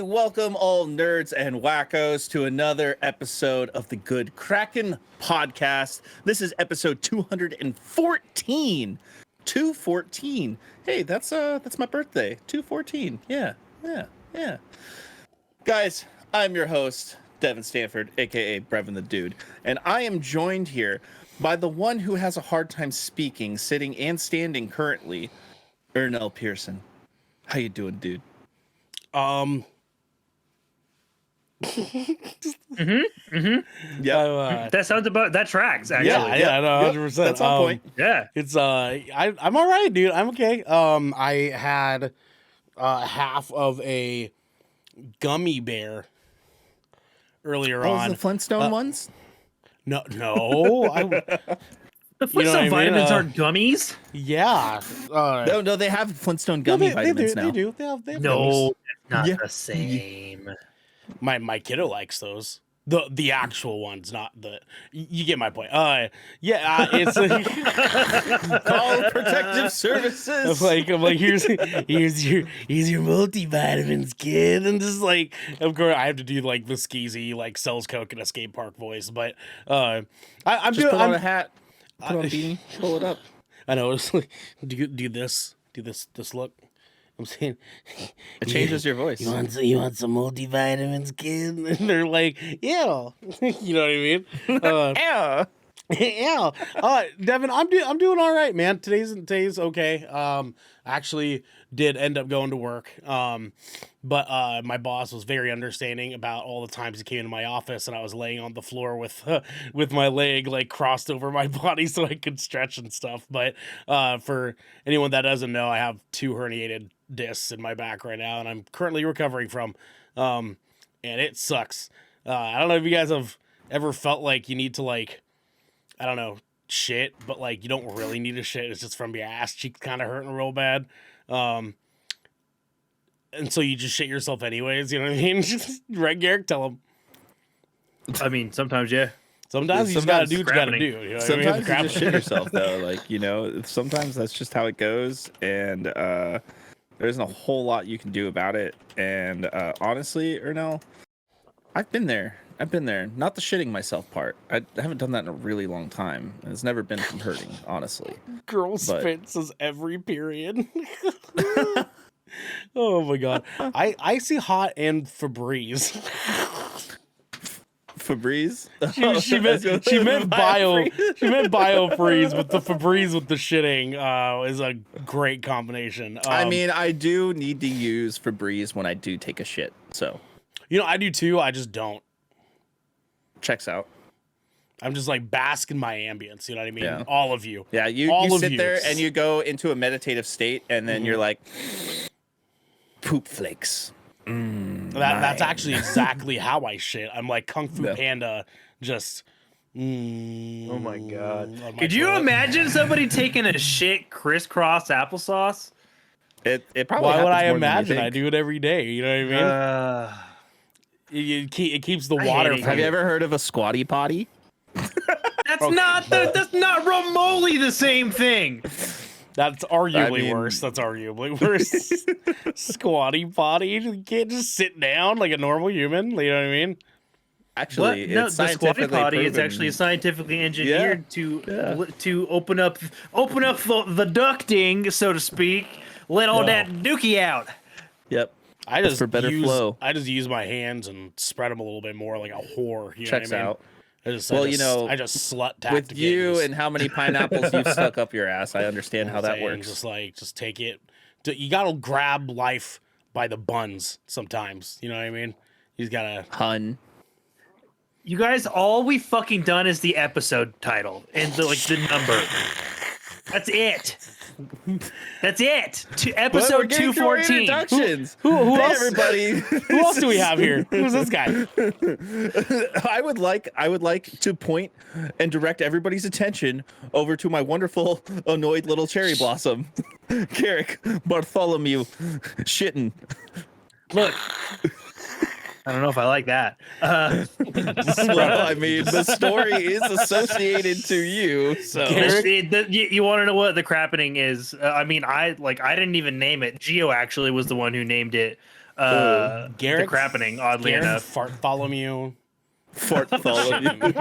Welcome all nerds and wackos to another episode of the Good Kraken podcast. This is episode 214. 214. Hey, that's my birthday. 214. Yeah. Guys, I'm your host, Devin Stanford, aka Brevin the Dude, and I am joined here by the one who has a hard time speaking, sitting and standing currently, Ernell Pearson. How you doing, dude? Yeah, that sounds about that tracks actually. Yeah, no, 100%. That's on point. Yeah, it's I'm all right, dude. I'm okay. I had half of a gummy bear earlier on. The Flintstone ones? No, the Flintstone vitamins aren't gummies. Yeah. No, they have Flintstone gummy vitamins now. They do. They have No, it's not the same. My kiddo likes those. The actual ones, not the. You get my point. It's Call protective services. I'm like here's your multivitamins, kid, and just like of course I have to do like the skeezy like sells coke in a skate park voice, but I'm just doing. Put on a hat, put on a beanie, pull it up. I know. It's like do this look. I'm saying it changes your voice. You want some multivitamins, kid? And they're like, yeah. You know what I mean? Yeah. Yeah. Devin, I'm doing all right, man. Today's okay. I actually did end up going to work. But my boss was very understanding about all the times he came into my office and I was laying on the floor with my leg like crossed over my body so I could stretch and stuff. But for anyone that doesn't know, I have 2 herniated discs in my back right now and I'm currently recovering from. And it sucks. I don't know if you guys have ever felt like you need to like, I don't know, shit, but like you don't really need to shit. It's just from your ass cheeks kind of hurting real bad. And so you just shit yourself anyways, you know what I mean? Right, Garrick? Tell him. I mean, sometimes, yeah. Sometimes you just gotta do what you gotta do. You know sometimes you just shit yourself, though. Like, you know, sometimes that's just how it goes. And there isn't a whole lot you can do about it. And honestly, Ernell, I've been there. Not the shitting myself part. I haven't done that in a really long time. It's never been from hurting, honestly. Girl spits is every period. Oh my god. I see hot and Febreze. Febreze? She meant biofreeze, but the Febreze with the shitting is a great combination. I mean, I do need to use Febreze when I do take a shit. So, you know, I do too. I just don't. Checks out. I'm just like bask in my ambience. You know what I mean? Yeah. All of you. Yeah, you sit there and you go into a meditative state, and then you're like, poop flakes. That's actually exactly how I shit. I'm like Kung Fu Panda, just. Oh my god! Could you imagine somebody taking a shit crisscross applesauce? It probably. Why would I more than you imagine? think. I do it every day. You know what I mean? It keeps the water. Have you ever heard of a squatty potty? That's not remotely the same thing. That's arguably worse. That's arguably worse. Squatty potty. You can't just sit down like a normal human. You know what I mean? Actually, no, the squatty potty is actually scientifically engineered to open up the ducting, so to speak, let all that dookie out. Yep. I just for better flow. I just use my hands and spread them a little bit more like a whore. You Checks know what I mean? out. I just slut tactic with you and how many pineapples you've stuck up your ass. I understand how that works. Just take it. You gotta grab life by the buns sometimes. You know what I mean? You gotta hun. You guys, all we fucking done is the episode title and the number. That's it. That's it. Episode 214. Introductions. Who else? Everybody. Who else do we have here? Who's this guy? I would like to point and direct everybody's attention over to my wonderful annoyed little cherry blossom, Carrick Bartholomew Shitten. Look. I don't know if I like that. Well, I mean, the story is associated to you. So you want to know what the crappening is? I mean, I didn't even name it. Geo actually was the one who named it. Garrick, Crappening, oddly Garrick enough. Fart follow you. Fort follow you. Garrick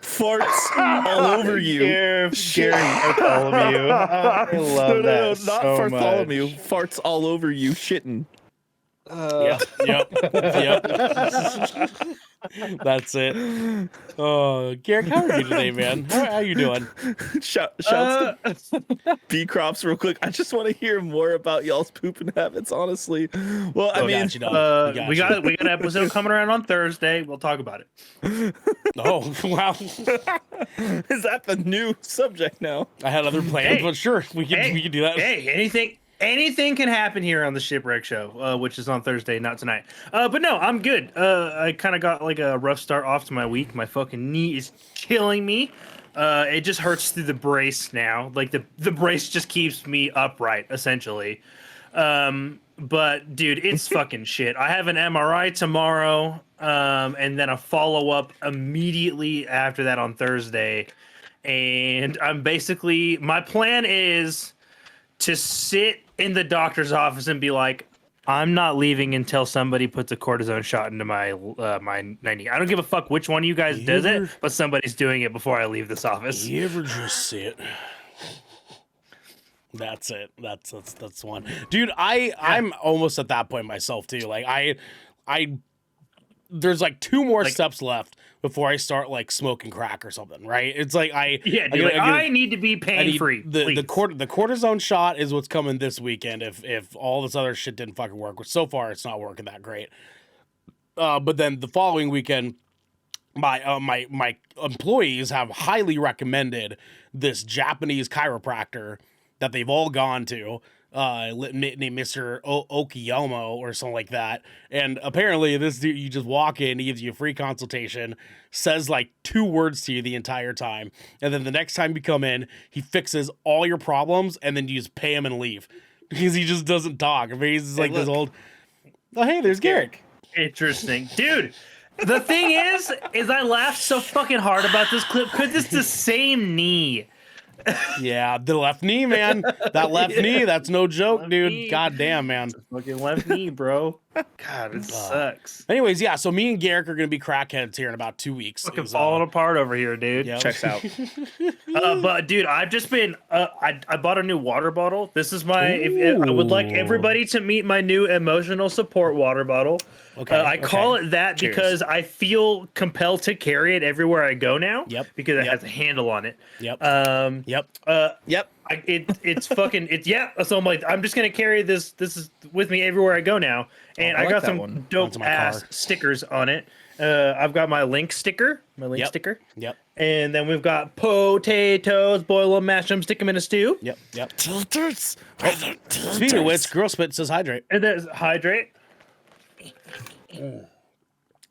farts all over you. Garrick Bartholomew. I love that Not so Bartholomew. much. Farts all over you, shitting. Yep. That's it. Oh, Garrick, how are you today, man? How are you doing? Shouts to B Crops real quick. I just want to hear more about y'all's pooping habits, honestly. Well, I mean, we got an episode coming around on Thursday. We'll talk about it. Oh, wow. is that the new subject now? I had other plans, but sure, we can do that. Hey, anything can happen here on the Shipwreck Show, which is on Thursday, not tonight. But no, I'm good. I kind of got like a rough start off to my week. My fucking knee is killing me. It just hurts through the brace now. Like the brace just keeps me upright, essentially. But dude, it's fucking shit. I have an MRI tomorrow, and then a follow-up immediately after that on Thursday. And my plan is to sit in the doctor's office and be like, I'm not leaving until somebody puts a cortisone shot into my my 90. I don't give a fuck which one of you guys does it, but somebody's doing it before I leave this office. You ever just sit? That's it. That's one. Dude, I'm almost at that point myself too. Like I there's like 2 more steps left before I start like smoking crack or something, right? It's like I need to be pain free. The cortisone shot is what's coming this weekend if all this other shit didn't fucking work, which so far it's not working that great. But then the following weekend, my employees have highly recommended this Japanese chiropractor that they've all gone to, named Mr. Okiyama or something like that. And apparently this dude, you just walk in, he gives you a free consultation, says like 2 words to you the entire time. And then the next time you come in, he fixes all your problems and then you just pay him and leave. Because he just doesn't talk. I mean, he's just this old, oh, hey, there's Garrick. Interesting. Dude, the thing is I laughed so fucking hard about this clip because it's the same knee. Yeah, the left knee, man. That left knee, that's no joke, left dude. knee. God damn, man. Fucking left knee, bro. God, it sucks. Anyways, yeah, so me and Garrick are going to be crackheads here in about 2 weeks. Fucking falling apart over here, dude. Yep. Checks out. But dude, I've just been I bought a new water bottle. This is my I would like everybody to meet my new emotional support water bottle. Okay. I call it that Cheers. because I feel compelled to carry it everywhere I go now. Yep. Because it has a handle on it. Yep. Yep. It's fucking so I'm like, I'm just gonna carry this is with me everywhere I go now. And I I like got that some one. dope Onto my ass car. stickers on it. I've got my link sticker. Sticker. Yep. And then we've got potatoes, boil them, mash them, stick them in a stew. Yep. Tilters. Speaking of which, Girl Spit says hydrate. And there's hydrate.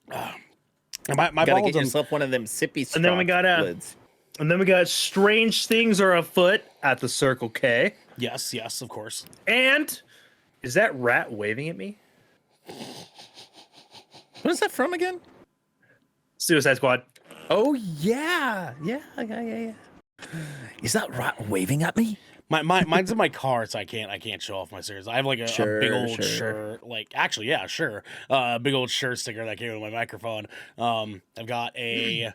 My Gotta balls get yourself one of them sippy straw And then we got lids. And then we got strange things are afoot at the Circle K. Yes, of course. And is that rat waving at me? What is that from again? Suicide Squad. Oh yeah. Is that rat waving at me? Mine's in my car, so I can't show off my stickers. I have like a big old Sure. shirt, like actually, yeah, sure, big old shirt sticker that came with my microphone. I've got a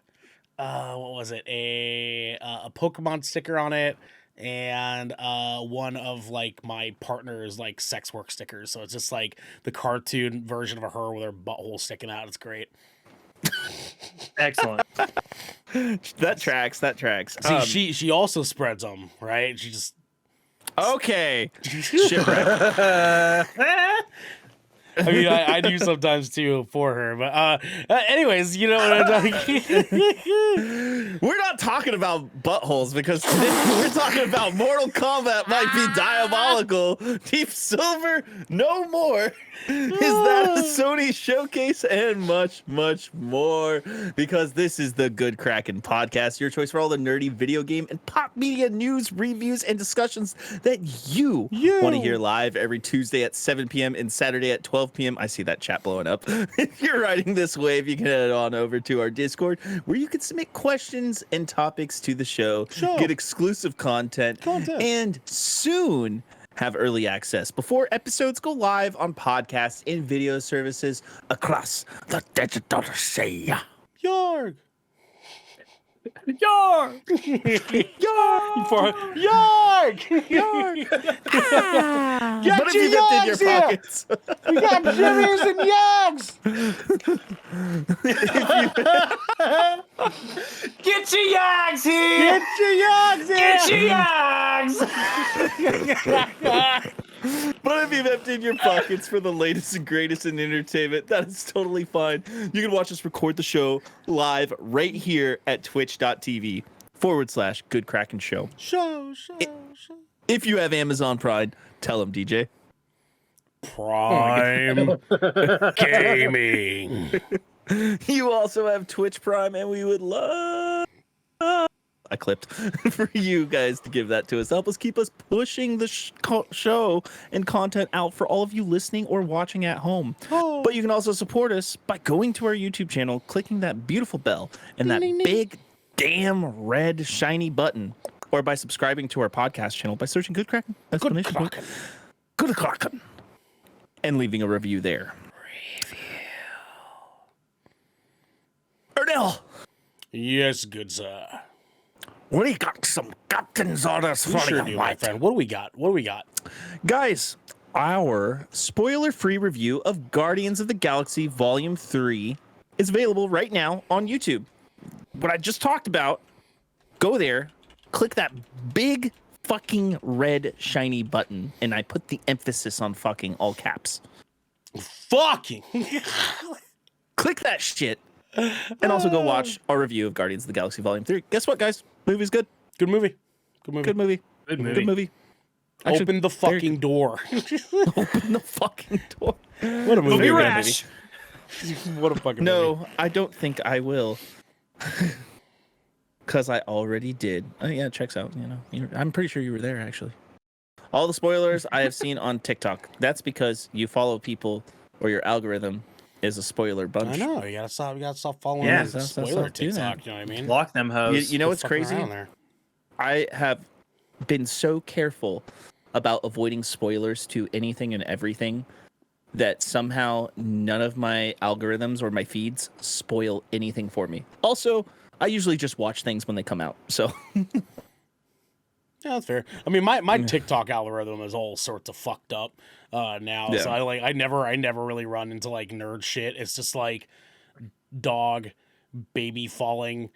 what was it, a Pokemon sticker on it, and one of like my partner's like sex work stickers. So it's just like the cartoon version of her with her butthole sticking out. It's great. Excellent. That tracks. See, she also spreads them, right? She just Okay. Shipwreck. I mean, I do sometimes too for her, but anyways, you know what I'm talking. We're not talking about buttholes because today we're talking about Mortal Kombat might be diabolical. Deep Silver, no more. Is that a Sony showcase and much, much more? Because this is the Good Kraken podcast, your choice for all the nerdy video game and pop media news, reviews, and discussions that you want to hear live every Tuesday at 7 p.m. and Saturday at 12 12 p.m. I see that chat blowing up. If you're riding this wave, you can head on over to our Discord where you can submit questions and topics to the show, get exclusive content, and soon have early access before episodes go live on podcasts and video services across the digital sea. Yarg! Yarg! Yarg! Get What have your you left in your yargs here! pockets? We got jimmers and yargs! Get your yags here! Get your yargs here! Get your yags! What have you left in your pockets for the latest and greatest in entertainment? That is totally fine. You can watch us record the show live right here at twitch.tv/Good Kraken Show. Show. If you have Amazon Prime, tell them, DJ. Prime Gaming. You also have Twitch Prime, and we would love... I clipped for you guys to give that to us. Help us keep us pushing the show and content out for all of you listening or watching at home. Oh. But you can also support us by going to our YouTube channel, clicking that beautiful bell and that big damn red shiny button, or by subscribing to our podcast channel by searching Good Kraken. Good Kraken. Good Kraken. And leaving a review there. Ernell. Yes, good sir. We got some captain's orders for Sure you, do, my friend. What do we got? Guys, our spoiler-free review of Guardians of the Galaxy Volume 3 is available right now on YouTube. What I just talked about, go there, click that big fucking red shiny button, and I put the emphasis on fucking all caps. Fucking. Click that shit, and also go watch our review of Guardians of the Galaxy Volume 3. Guess what, guys? Movie's good. Good movie. Good movie. Actually, Open the fucking door. Open the fucking door. What a movie. Movie What a rash. movie. What a fucking movie. No, I don't think I will. Because I already did. Oh, yeah, it checks out. I'm pretty sure you were there, actually. All the spoilers I have seen on TikTok. That's because you follow people, or your algorithm is a spoiler bunch. I know. You gotta stop following Yeah, the spoiler TikTok. You know what I mean? Block them hoes. You know what's Fucking crazy? around there. I have been so careful about avoiding spoilers to anything and everything that somehow none of my algorithms or my feeds spoil anything for me. Also, I usually just watch things when they come out. So yeah, that's fair. I mean, my TikTok algorithm is all sorts of fucked up now. Yeah. So I never really run into like nerd shit. It's just like dog, baby falling,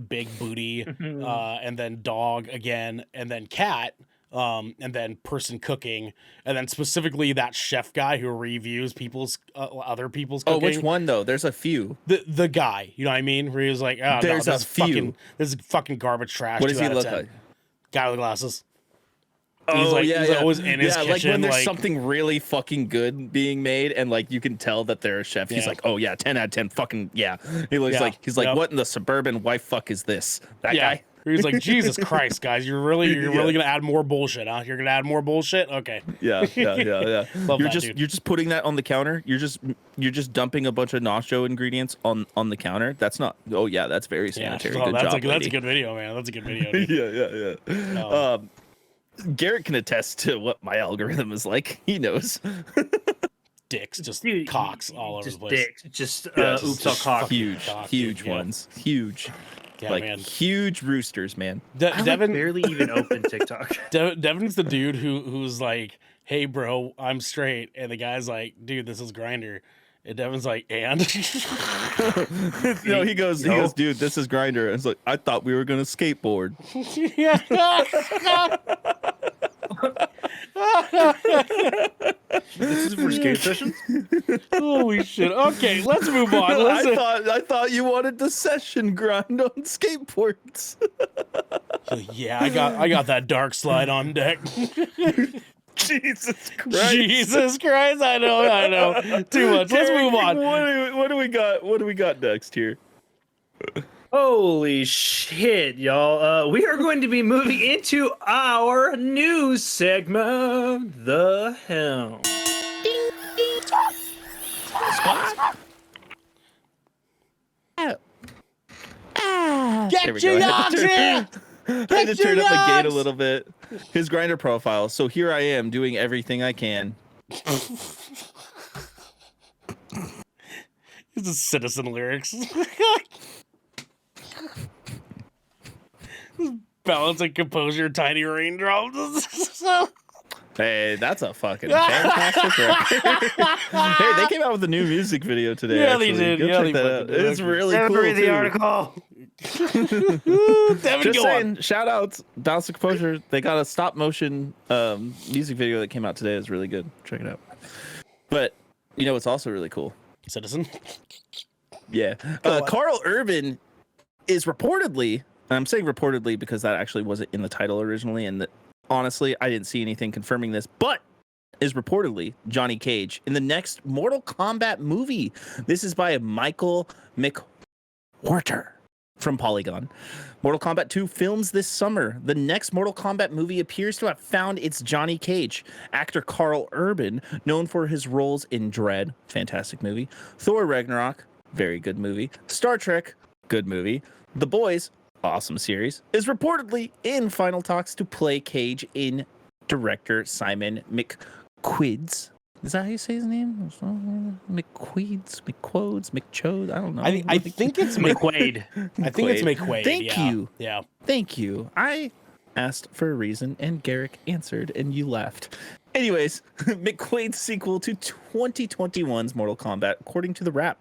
big booty, and then dog again, and then cat, and then person cooking, and then specifically that chef guy who reviews people's other people's cooking. Oh, which one though? There's a few. The guy, you know what I mean? Where he was like, oh, There's no, a few. this is fucking garbage trash. What does 2 he out of look 10. like? Guy with glasses. Oh, he's always in his kitchen. like when there's like, something really fucking good being made, and like you can tell that they're a chef. He's Yeah. like, oh yeah, 10 out of 10, fucking yeah. He looks Yeah. like he's like, Yep. what in the suburban why fuck is this? That yeah. guy. He's like, Jesus Christ, guys, you're really gonna add more bullshit, huh? You're gonna add more bullshit? Okay. Yeah. Love you're that, just dude. you're just putting that on the counter. You're just dumping a bunch of nacho ingredients on the counter. That's not. Oh yeah, that's very Yeah. sanitary. Oh, Good that's job, that's a lady. good video, man. That's a good video. Dude. Yeah. Garrett can attest to what my algorithm is like. He knows. Dicks, just Dude, cocks all over just the place. dicks. Just Yeah, oops, all cock. Huge, cock, huge dude, yeah. ones. Huge. Yeah, like man. huge roosters, man. I Devin barely even open TikTok. Devin's the dude who's like, hey bro, I'm straight, and the guy's like, dude, this is Grinder. And Devin's like, and No, he goes, dude, this is Grinder. And it's like, I thought we were gonna skateboard. This is for skate sessions. Holy shit. Okay, let's move on. Listen. I thought you wanted the session grind on skateboards. Yeah, I got that dark slide on deck. Jesus Christ. Jesus Christ, I know. Too much. Let's move on. What do we got? What do we got next here? Holy shit, y'all. We are going to be moving into our news segment, The Helm. Squat. There we Get your go. dogs here! I had to Get your turn up the gate a dogs! little bit. His grinder profile. So here I am doing everything I can. This is Citizen lyrics. Balance and composure, tiny raindrops. Hey, that's a fucking fantastic record. Hey, they came out with a new music video today. Yeah, they actually. did. Go Yeah, check they that fucking out. did, It's actually. really cool. Read the too. article. Devin, Just go saying, on. shout outs, Balance and Composure. They got a stop motion music video that came out today. It's really good. Check it out. But you know what's also really cool? Citizen. Yeah. on. Carl Urban is reportedly, and I'm saying reportedly because that actually wasn't in the title originally, and honestly, I didn't see anything confirming this, but is reportedly Johnny Cage in the next Mortal Kombat movie. This is by Michael McWhorter from Polygon. Mortal Kombat 2 films this summer. The next Mortal Kombat movie appears to have found its Johnny Cage. Actor Carl Urban, known for his roles in Dread, fantastic movie, Thor Ragnarok, very good movie, Star Trek, good movie, The Boys, awesome series, is reportedly in final talks to play Cage in director Simon McQuoid's. Is that how you say his name? McQuoid's, McChodes. I don't know. I think it's McQuaid. I think it's McQuaid. Thank yeah. you. Yeah. Thank you. I asked for a reason, and Garrick answered, and you left. Anyways, McQuaid's sequel to 2021's Mortal Kombat, according to The Wrap.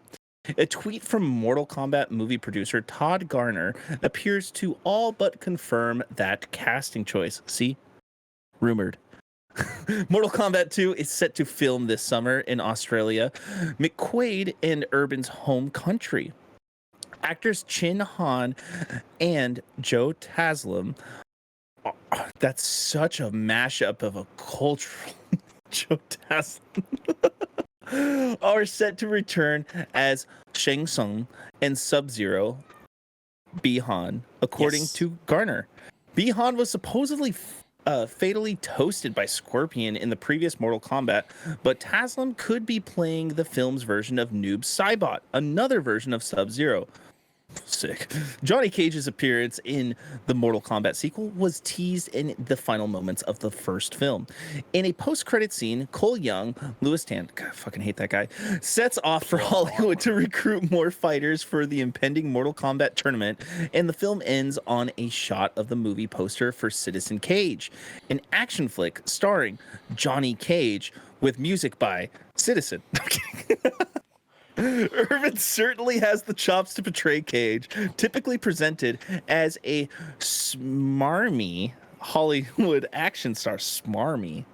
A tweet from Mortal Kombat movie producer Todd Garner appears to all but confirm that casting choice. See? Rumored. Mortal Kombat 2 is set to film this summer in Australia, McQuaid and Urban's home country. Actors Chin Han and Joe Taslim. That's such a mashup of a cultural Joe Taslim. Are set to return as Shang Tsung and Sub-Zero Bihan, according Yes. to Garner. Bihan was supposedly fatally toasted by Scorpion in the previous Mortal Kombat, but Taslim could be playing the film's version of Noob Saibot, another version of Sub-Zero. Sick. Johnny Cage's appearance in the Mortal Kombat sequel was teased in the final moments of the first film. In a post-credit scene, Cole Young, Louis Tan, God, I fucking hate that guy, sets off for Hollywood to recruit more fighters for the impending Mortal Kombat tournament, and the film ends on a shot of the movie poster for Citizen Cage, an action flick starring Johnny Cage with music by Citizen. Urban certainly has the chops to portray Cage, typically presented as a smarmy Hollywood action star. Smarmy.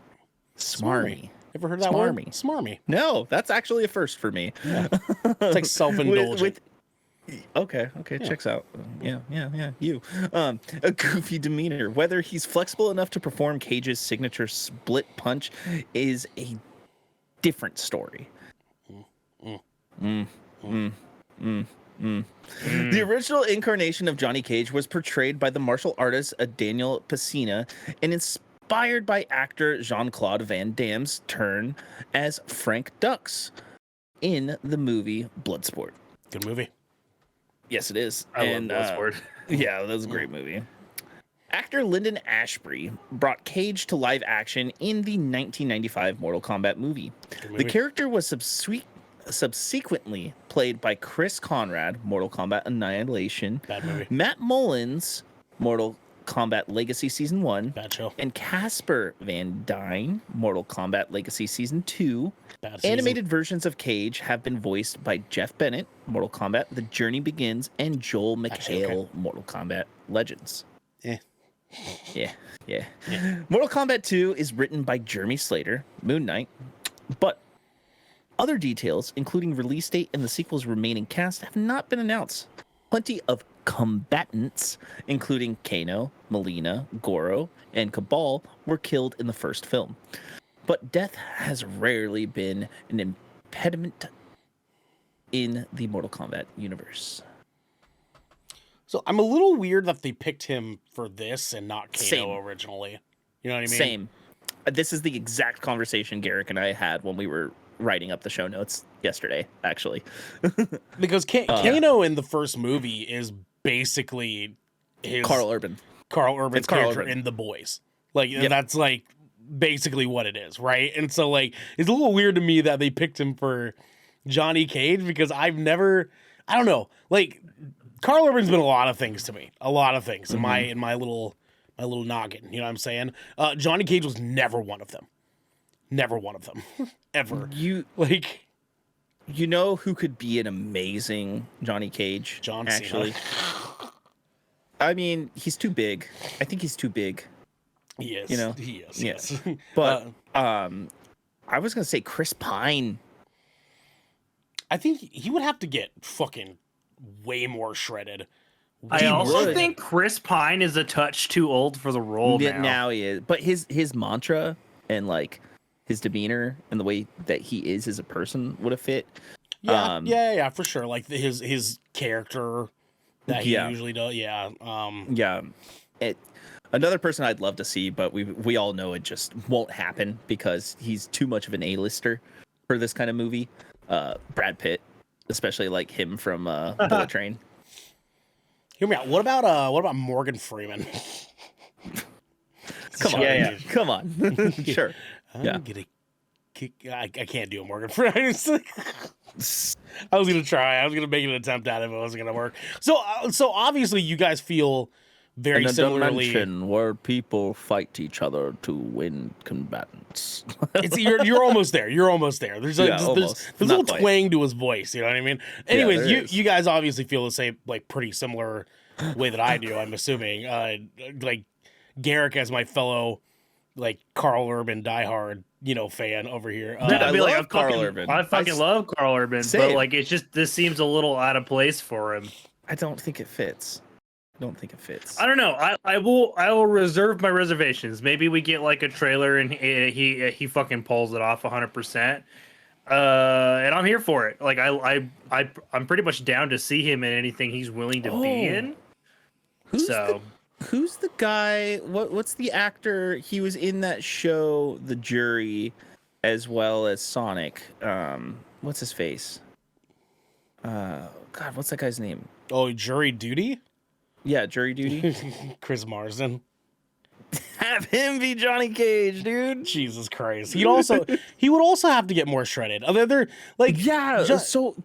Ever heard that word? Smarmy. Smarmy. No, that's actually a first for me. It's like self-indulgent. Okay, checks out. Yeah, you. A goofy demeanor. Whether he's flexible enough to perform Cage's signature split punch is a different story. The original incarnation of Johnny Cage was portrayed by the martial artist Daniel Pesina and inspired by actor Jean-Claude Van Damme's turn as Frank Dux in the movie Bloodsport. Good movie. Yes, it is. I love Bloodsport. Yeah, that was a great movie. Actor Lyndon Ashbury brought Cage to live action in the 1995 Mortal Kombat movie. The character was subsequently played by Chris Conrad, Mortal Kombat Annihilation, Bad movie. Matt Mullins, Mortal Kombat Legacy Season 1, Bad show. and Casper Van Dyne, Mortal Kombat Legacy Season 2. Bad season. Animated versions of Cage have been voiced by Jeff Bennett, Mortal Kombat The Journey Begins, and Joel Actually, McHale, okay. Mortal Kombat Legends. Yeah. Yeah. Mortal Kombat 2 is written by Jeremy Slater, Moon Knight, but other details, including release date and the sequel's remaining cast, have not been announced. Plenty of combatants, including Kano, Melina, Goro, and Cabal, were killed in the first film. But death has rarely been an impediment in the Mortal Kombat universe. So I'm a little weird that they picked him for this and not Kano Same. originally. You know what I mean? Same. This is the exact conversation Garrick and I had when we were writing up the show notes yesterday, actually. Because Kano in the first movie is basically his Carl Urban's character Carl Urban. in The Boys. Like Yep. that's like basically what it is, right? And so like it's a little weird to me that they picked him for Johnny Cage because I don't know, like Carl Urban's been a lot of things to me, a lot of things in my little noggin. You know what I'm saying? Johnny Cage was never one of them, ever. You know who could be an amazing Johnny Cage? John actually. Cena. I mean, he's too big. I think he's too big. He is. You know? He is. Yes. Yes. But I was gonna say Chris Pine. I think he would have to get fucking way more shredded. I also think Chris Pine is a touch too old for the role now. Now he is. But his mantra and like his demeanor and the way that he is as a person would have fit. Yeah, for sure. Like his character that he usually does. Yeah. Another person I'd love to see, but we all know it just won't happen because he's too much of an A-lister for this kind of movie. Brad Pitt, especially like him from Bullet Train. Hear me out. What about Morgan Freeman? Come on. Sure. I'm gonna kick. I can't do a Morgan Freeman. I was gonna try. I was gonna make an attempt at it, but it wasn't gonna work. So obviously, you guys feel very similarly. Dimension where people fight each other to win combatants. You're almost there. You're almost there. There's a little twang to his voice. You know what I mean? Anyways, you guys obviously feel the same, like pretty similar way that I do. I'm assuming. Like Garrick as my fellow, like Carl Urban diehard, fan over here. I love Carl Urban. I fucking love Carl Urban, but like it's just this seems a little out of place for him. I don't think it fits. I don't know. I will reserve my reservations. Maybe we get like a trailer and he fucking pulls it off 100%. And I'm here for it. Like I'm pretty much down to see him in anything he's willing to be in. Who's the guy? What's the actor? He was in that show, The Jury, as well as Sonic. What's his face? God, what's that guy's name? Oh, Jury Duty? Yeah, Jury Duty. Chris Marsden. Have him be Johnny Cage, dude. Jesus Christ. He would also have to get more shredded. They're like, so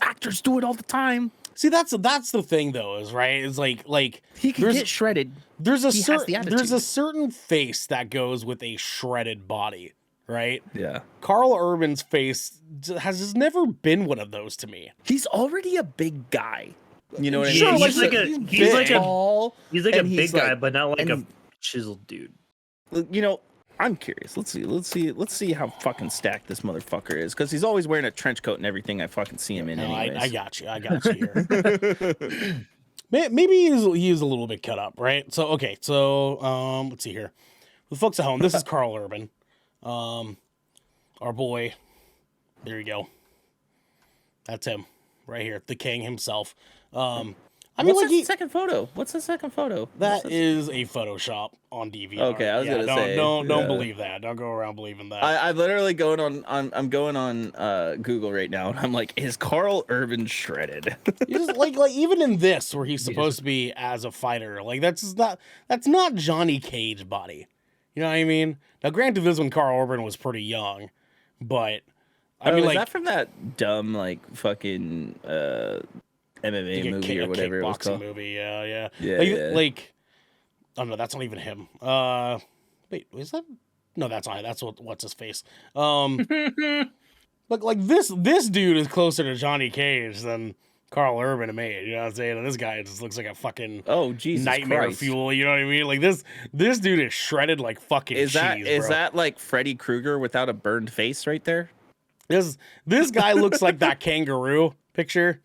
actors do it all the time. See, that's the thing though, is right. It's like he can get shredded. There's a certain face that goes with a shredded body, right? Yeah. Carl Urban's face has never been one of those to me. He's already a big guy. You know what I mean? Sure, He's like a big guy, but not like a and- chiseled dude. I'm curious. Let's see how fucking stacked this motherfucker is, because he's always wearing a trench coat and everything. I fucking see him in. No, anyways. I got you here. Maybe he is a little bit cut up, right? So okay, let's see here. For the folks at home, this is Carl Urban, our boy. There you go. That's him right here, the king himself. What's the second photo? That is a Photoshop on DVR. Okay, I was gonna say. Don't believe that. Don't go around believing that. I'm literally going on. I'm going on Google right now, and I'm like, is Carl Urban shredded? Just like even in this, where he's supposed to be as a fighter, like that's not Johnny Cage body. You know what I mean? Now, granted, this when Carl Urban was pretty young, but I mean, is like that from that dumb like fucking MMA movie or whatever it was called? Movie, yeah. Like, oh no, that's not even him. Wait, is that? No, that's not. That's what's his face. Like this dude is closer to Johnny Cage than Carl Urban to me. You know what I'm saying? And this guy just looks like a fucking nightmare Christ. fuel. You know what I mean? Like this dude is shredded like fucking cheese. Is that like Freddy Krueger without a burned face right there? This guy looks like that kangaroo picture.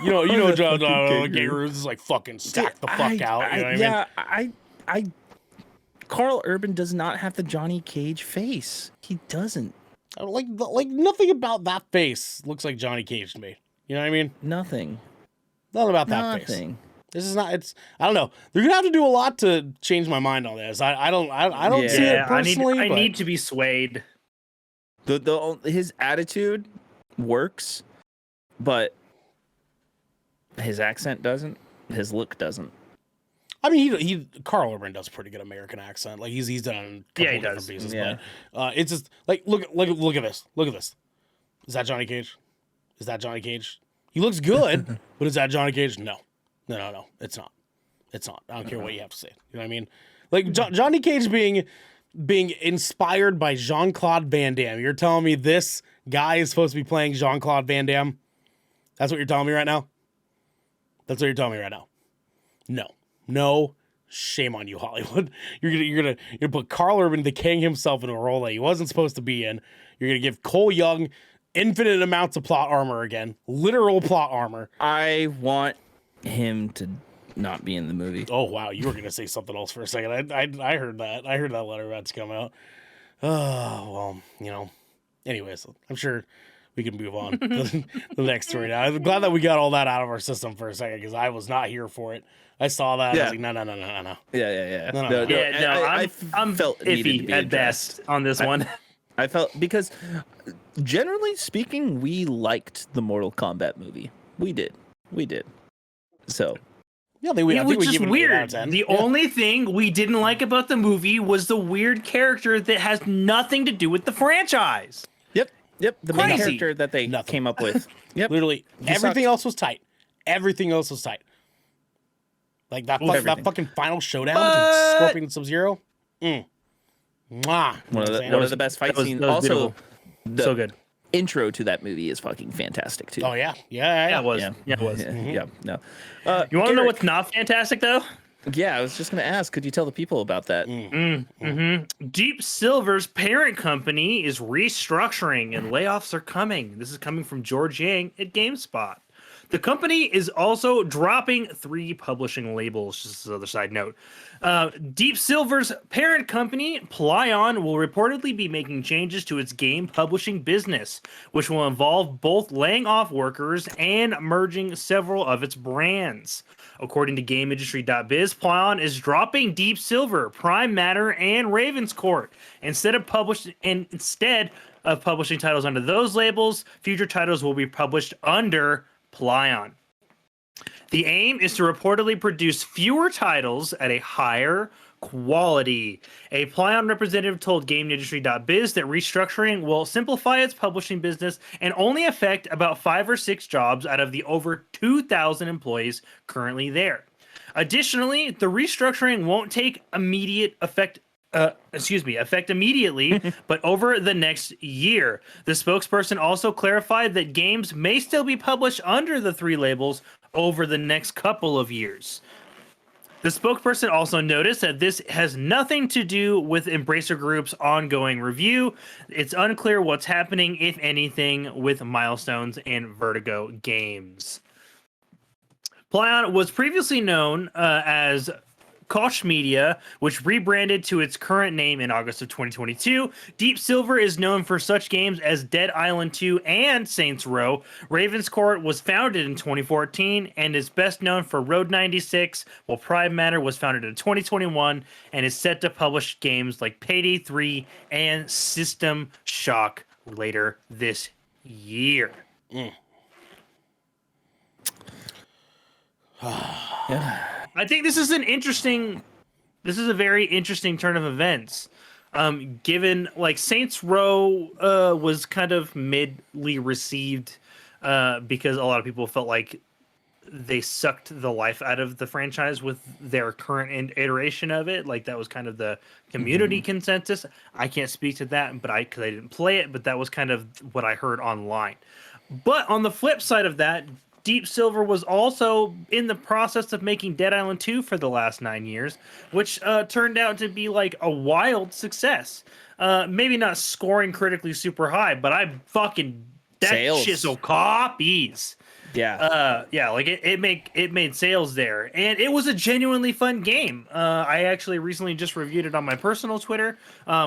You know, John kangaroos just like fucking stack the fuck out. You know what I mean? Carl Urban does not have the Johnny Cage face. He doesn't. Like nothing about that face looks like Johnny Cage to me. You know what I mean? Nothing about that face. This is not. I don't know. They're gonna have to do a lot to change my mind on this. I don't see it personally. I need to be swayed. His attitude works, but his accent doesn't. His look doesn't. I mean, he Carl Urban does a pretty good American accent. Like he's done a couple he of different does. pieces, Yeah. but it's just like look at this. Look at this. Is that Johnny Cage? Is that Johnny Cage? He looks good, but is that Johnny Cage? No. It's not. It's not. I don't care what you have to say. You know what I mean? Like Johnny Cage being inspired by Jean-Claude Van Damme. You're telling me this guy is supposed to be playing Jean-Claude Van Damme? That's what you're telling me right now? That's what you're telling me right now. No, shame on you, Hollywood. You're gonna put Carl Urban, the king himself, in a role that he wasn't supposed to be in. You're gonna give Cole Young infinite amounts of plot armor again, literal plot armor. I want him to not be in the movie. Oh wow, you were gonna say something else for a second. I heard that. I heard that letter about to come out. Oh well, Anyways, I'm sure we can move on to the next story now. I'm glad that we got all that out of our system for a second because I was not here for it. I saw that. Yeah. I was like, no. Yeah. No, I'm felt it needed to iffy be at addressed. best on this one. I felt because generally speaking, we liked the Mortal Kombat movie. We did. So Yeah, It I think was we just give it an 8 out of weird. 10. The Yeah. only thing we didn't like about the movie was the weird character that has nothing to do with the franchise. Yep. The main Crazy. character that they Nothing. came up with. Yep. Literally, He everything sucked. else was tight. Everything else was tight. Like that Everything. fucking final showdown between Scorpion and Sub-Zero. Mwah. One of the best fight that was scenes. beautiful. Also, the So good. intro to that movie is fucking fantastic too. Oh yeah. Yeah, it was. Yeah. Yeah, it was. Yeah. No. You want to know Garrett, what's not fantastic though? Yeah, I was just gonna ask. Could you tell the people about that? Deep Silver's parent company is restructuring and layoffs are coming. This is coming from George Yang at GameSpot. The company is also dropping 3 publishing labels, just as another side note. Deep Silver's parent company, Plyon, will reportedly be making changes to its game publishing business, which will involve both laying off workers and merging several of its brands. According to GameIndustry.biz, Plyon is dropping Deep Silver, Prime Matter, and Ravenscourt. Instead of publishing titles under those labels, future titles will be published under Plyon. The aim is to reportedly produce fewer titles at a higher quality. A Plyon representative told GameIndustry.biz that restructuring will simplify its publishing business and only affect about 5 or 6 jobs out of the over 2,000 employees currently there. Additionally, the restructuring won't take effect immediately, but over the next year. The spokesperson also clarified that games may still be published under the 3 labels over the next couple of years. The spokesperson also noticed that this has nothing to do with Embracer Group's ongoing review. It's unclear what's happening, if anything, with Milestones and Vertigo games. Plyon was previously known as Koch Media, which rebranded to its current name in August of 2022. Deep Silver is known for such games as Dead Island 2 and Saints Row. Ravenscourt was founded in 2014 and is best known for Road 96, while Prime Matter was founded in 2021 and is set to publish games like Payday 3 and System Shock later this year. I think this is a very interesting turn of events. Given like Saints Row was kind of midly received because a lot of people felt like they sucked the life out of the franchise with their current iteration of it. Like that was kind of the community consensus. I can't speak to that, but because I didn't play it, but that was kind of what I heard online. But on the flip side of that, Deep Silver was also in the process of making Dead Island 2 for the last 9 years, which turned out to be like a wild success. Maybe not scoring critically super high, but that Sales. shit sold copies. Yeah. Like it made sales there, and it was a genuinely fun game. I actually recently just reviewed it on my personal Twitter.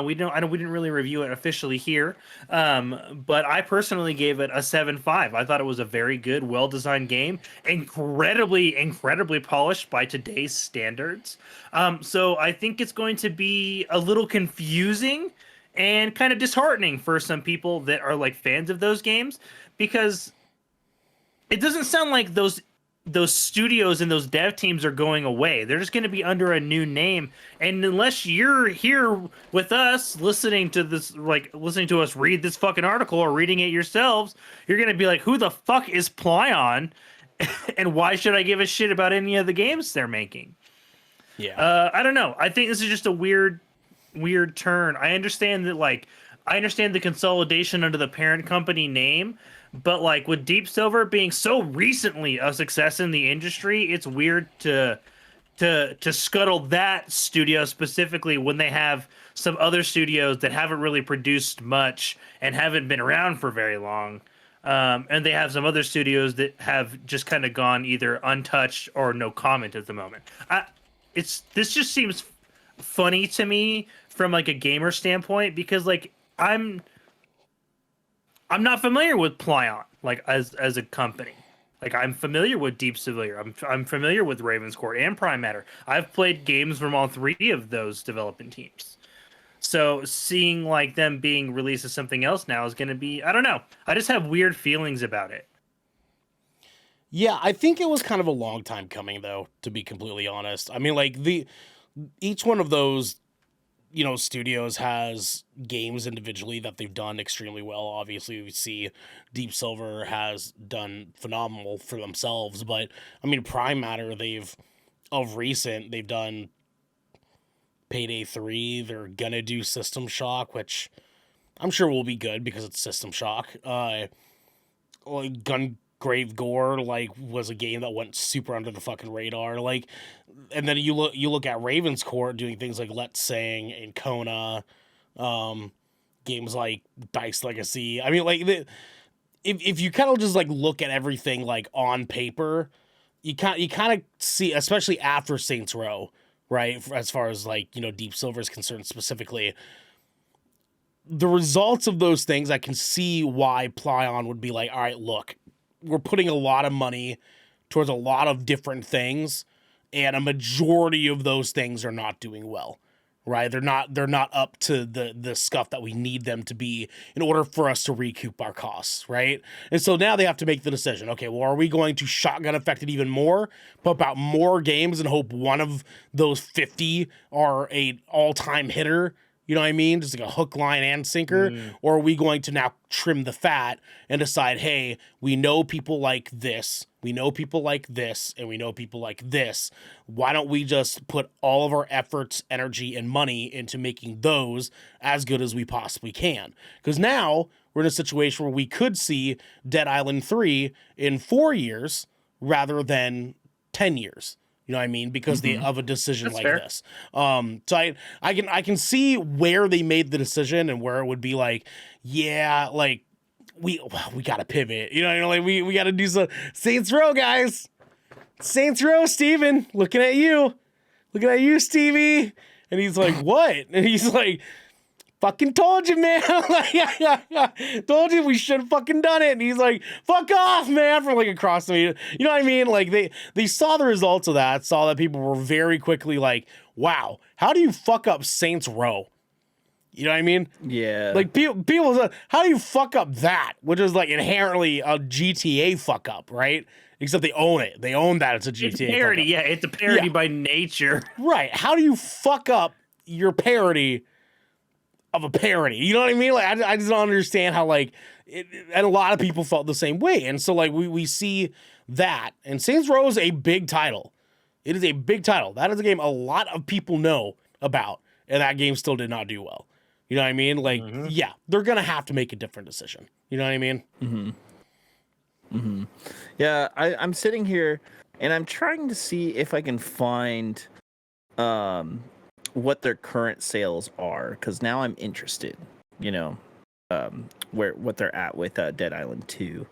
We didn't really review it officially here, but I personally gave it a 7.5. I thought it was a very good, well-designed game, incredibly polished by today's standards. So I think it's going to be a little confusing and kind of disheartening for some people that are like fans of those games, because it doesn't sound like those studios and those dev teams are going away. They're just going to be under a new name. And unless you're here with us listening to this, like listening to us read this fucking article or reading it yourselves, you're going to be like, who the fuck is Plyon? And why should I give a shit about any of the games they're making? Yeah. I don't know. I think this is just a weird turn. I understand the consolidation under the parent company name, but like with Deep Silver being so recently a success in the industry, it's weird to scuttle that studio specifically when they have some other studios that haven't really produced much and haven't been around for very long. And they have some other studios that have just kind of gone either untouched or no comment at the moment. This just seems funny to me from like a gamer standpoint, because like I'm not familiar with Plyon like as a company. Like I'm familiar with Deep Silver. I'm familiar with Raven's Court and Prime Matter. I've played games from all three of those development teams. So seeing like them being released as something else now is going to be, I don't know. I just have weird feelings about it. Yeah, I think it was kind of a long time coming, though, to be completely honest. I mean, like each one of those, studios has games individually that they've done extremely well. Obviously, we see Deep Silver has done phenomenal for themselves, but I mean, Prime Matter, they've done Payday 3. They're gonna do System Shock, which I'm sure will be good because it's System Shock. Grave Gore was a game that went super under the fucking radar. And then you look at Raven's Court doing things like Let's Sing and Kona, games like Dice Legacy. I mean, if you kind of just look at everything on paper, you kind of see, especially after Saints Row, right? As far as Deep Silver is concerned specifically, the results of those things, I can see why Plyon would be like, all right, look, we're putting a lot of money towards a lot of different things, and a majority of those things are not doing well, right? They're not up to the scuff that we need them to be in order for us to recoup our costs, right? And so now they have to make the decision. Okay, well, are we going to shotgun effect it even more, pump out more games, and hope one of those 50 are a all-time hitter? You know what I mean? Just like a hook, line, and sinker. Or are we going to now trim the fat and decide, hey, we know people like this, we know people like this, and we know people like this. Why don't we just put all of our efforts, energy, and money into making those as good as we possibly can? Because now we're in a situation where we could see Dead Island 3 in 4 years rather than 10 years. You know what I mean? Because of a decision like this. So I can see where they made the decision and where it would be like, yeah, like we gotta pivot. You know, we gotta do some Saints Row, guys. Saints Row, Steven, looking at you, Stevie. And he's like, what? And he's like, fucking told you, man. Told you we should have fucking done it. And he's like, fuck off, man, from across the media. You know what I mean? Like they saw the results of that, saw that people were very quickly like, wow, how do you fuck up Saints Row? You know what I mean? Yeah. Like people say, how do you fuck up that? Which is inherently a GTA fuck up, right? Except they own it. They own that it's a GTA. It's a parody, yeah. It's a parody by nature. Right. How do you fuck up your parody of a parody? You know what I mean? I just don't understand how and a lot of people felt the same way. And so we see that, and Saints Row is a big title. It is a big title. That is a game a lot of people know about, and that game still did not do well. You know what I mean? Yeah, they're gonna have to make a different decision. You know what I mean? Yeah, I'm sitting here and I'm trying to see if I can find what their current sales are, because now I'm interested, what they're at with Dead Island 2,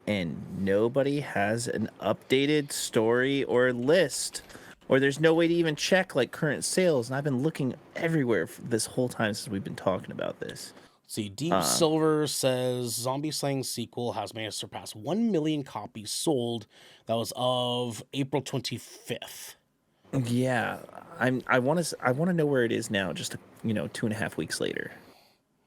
and nobody has an updated story or list, or there's no way to even check current sales, and I've been looking everywhere this whole time since we've been talking about this. See, Deep Silver says Zombie Slaying sequel has managed to surpass 1 million copies sold. That was of April 25th. Yeah, I want to know where it is now, just 2.5 weeks later.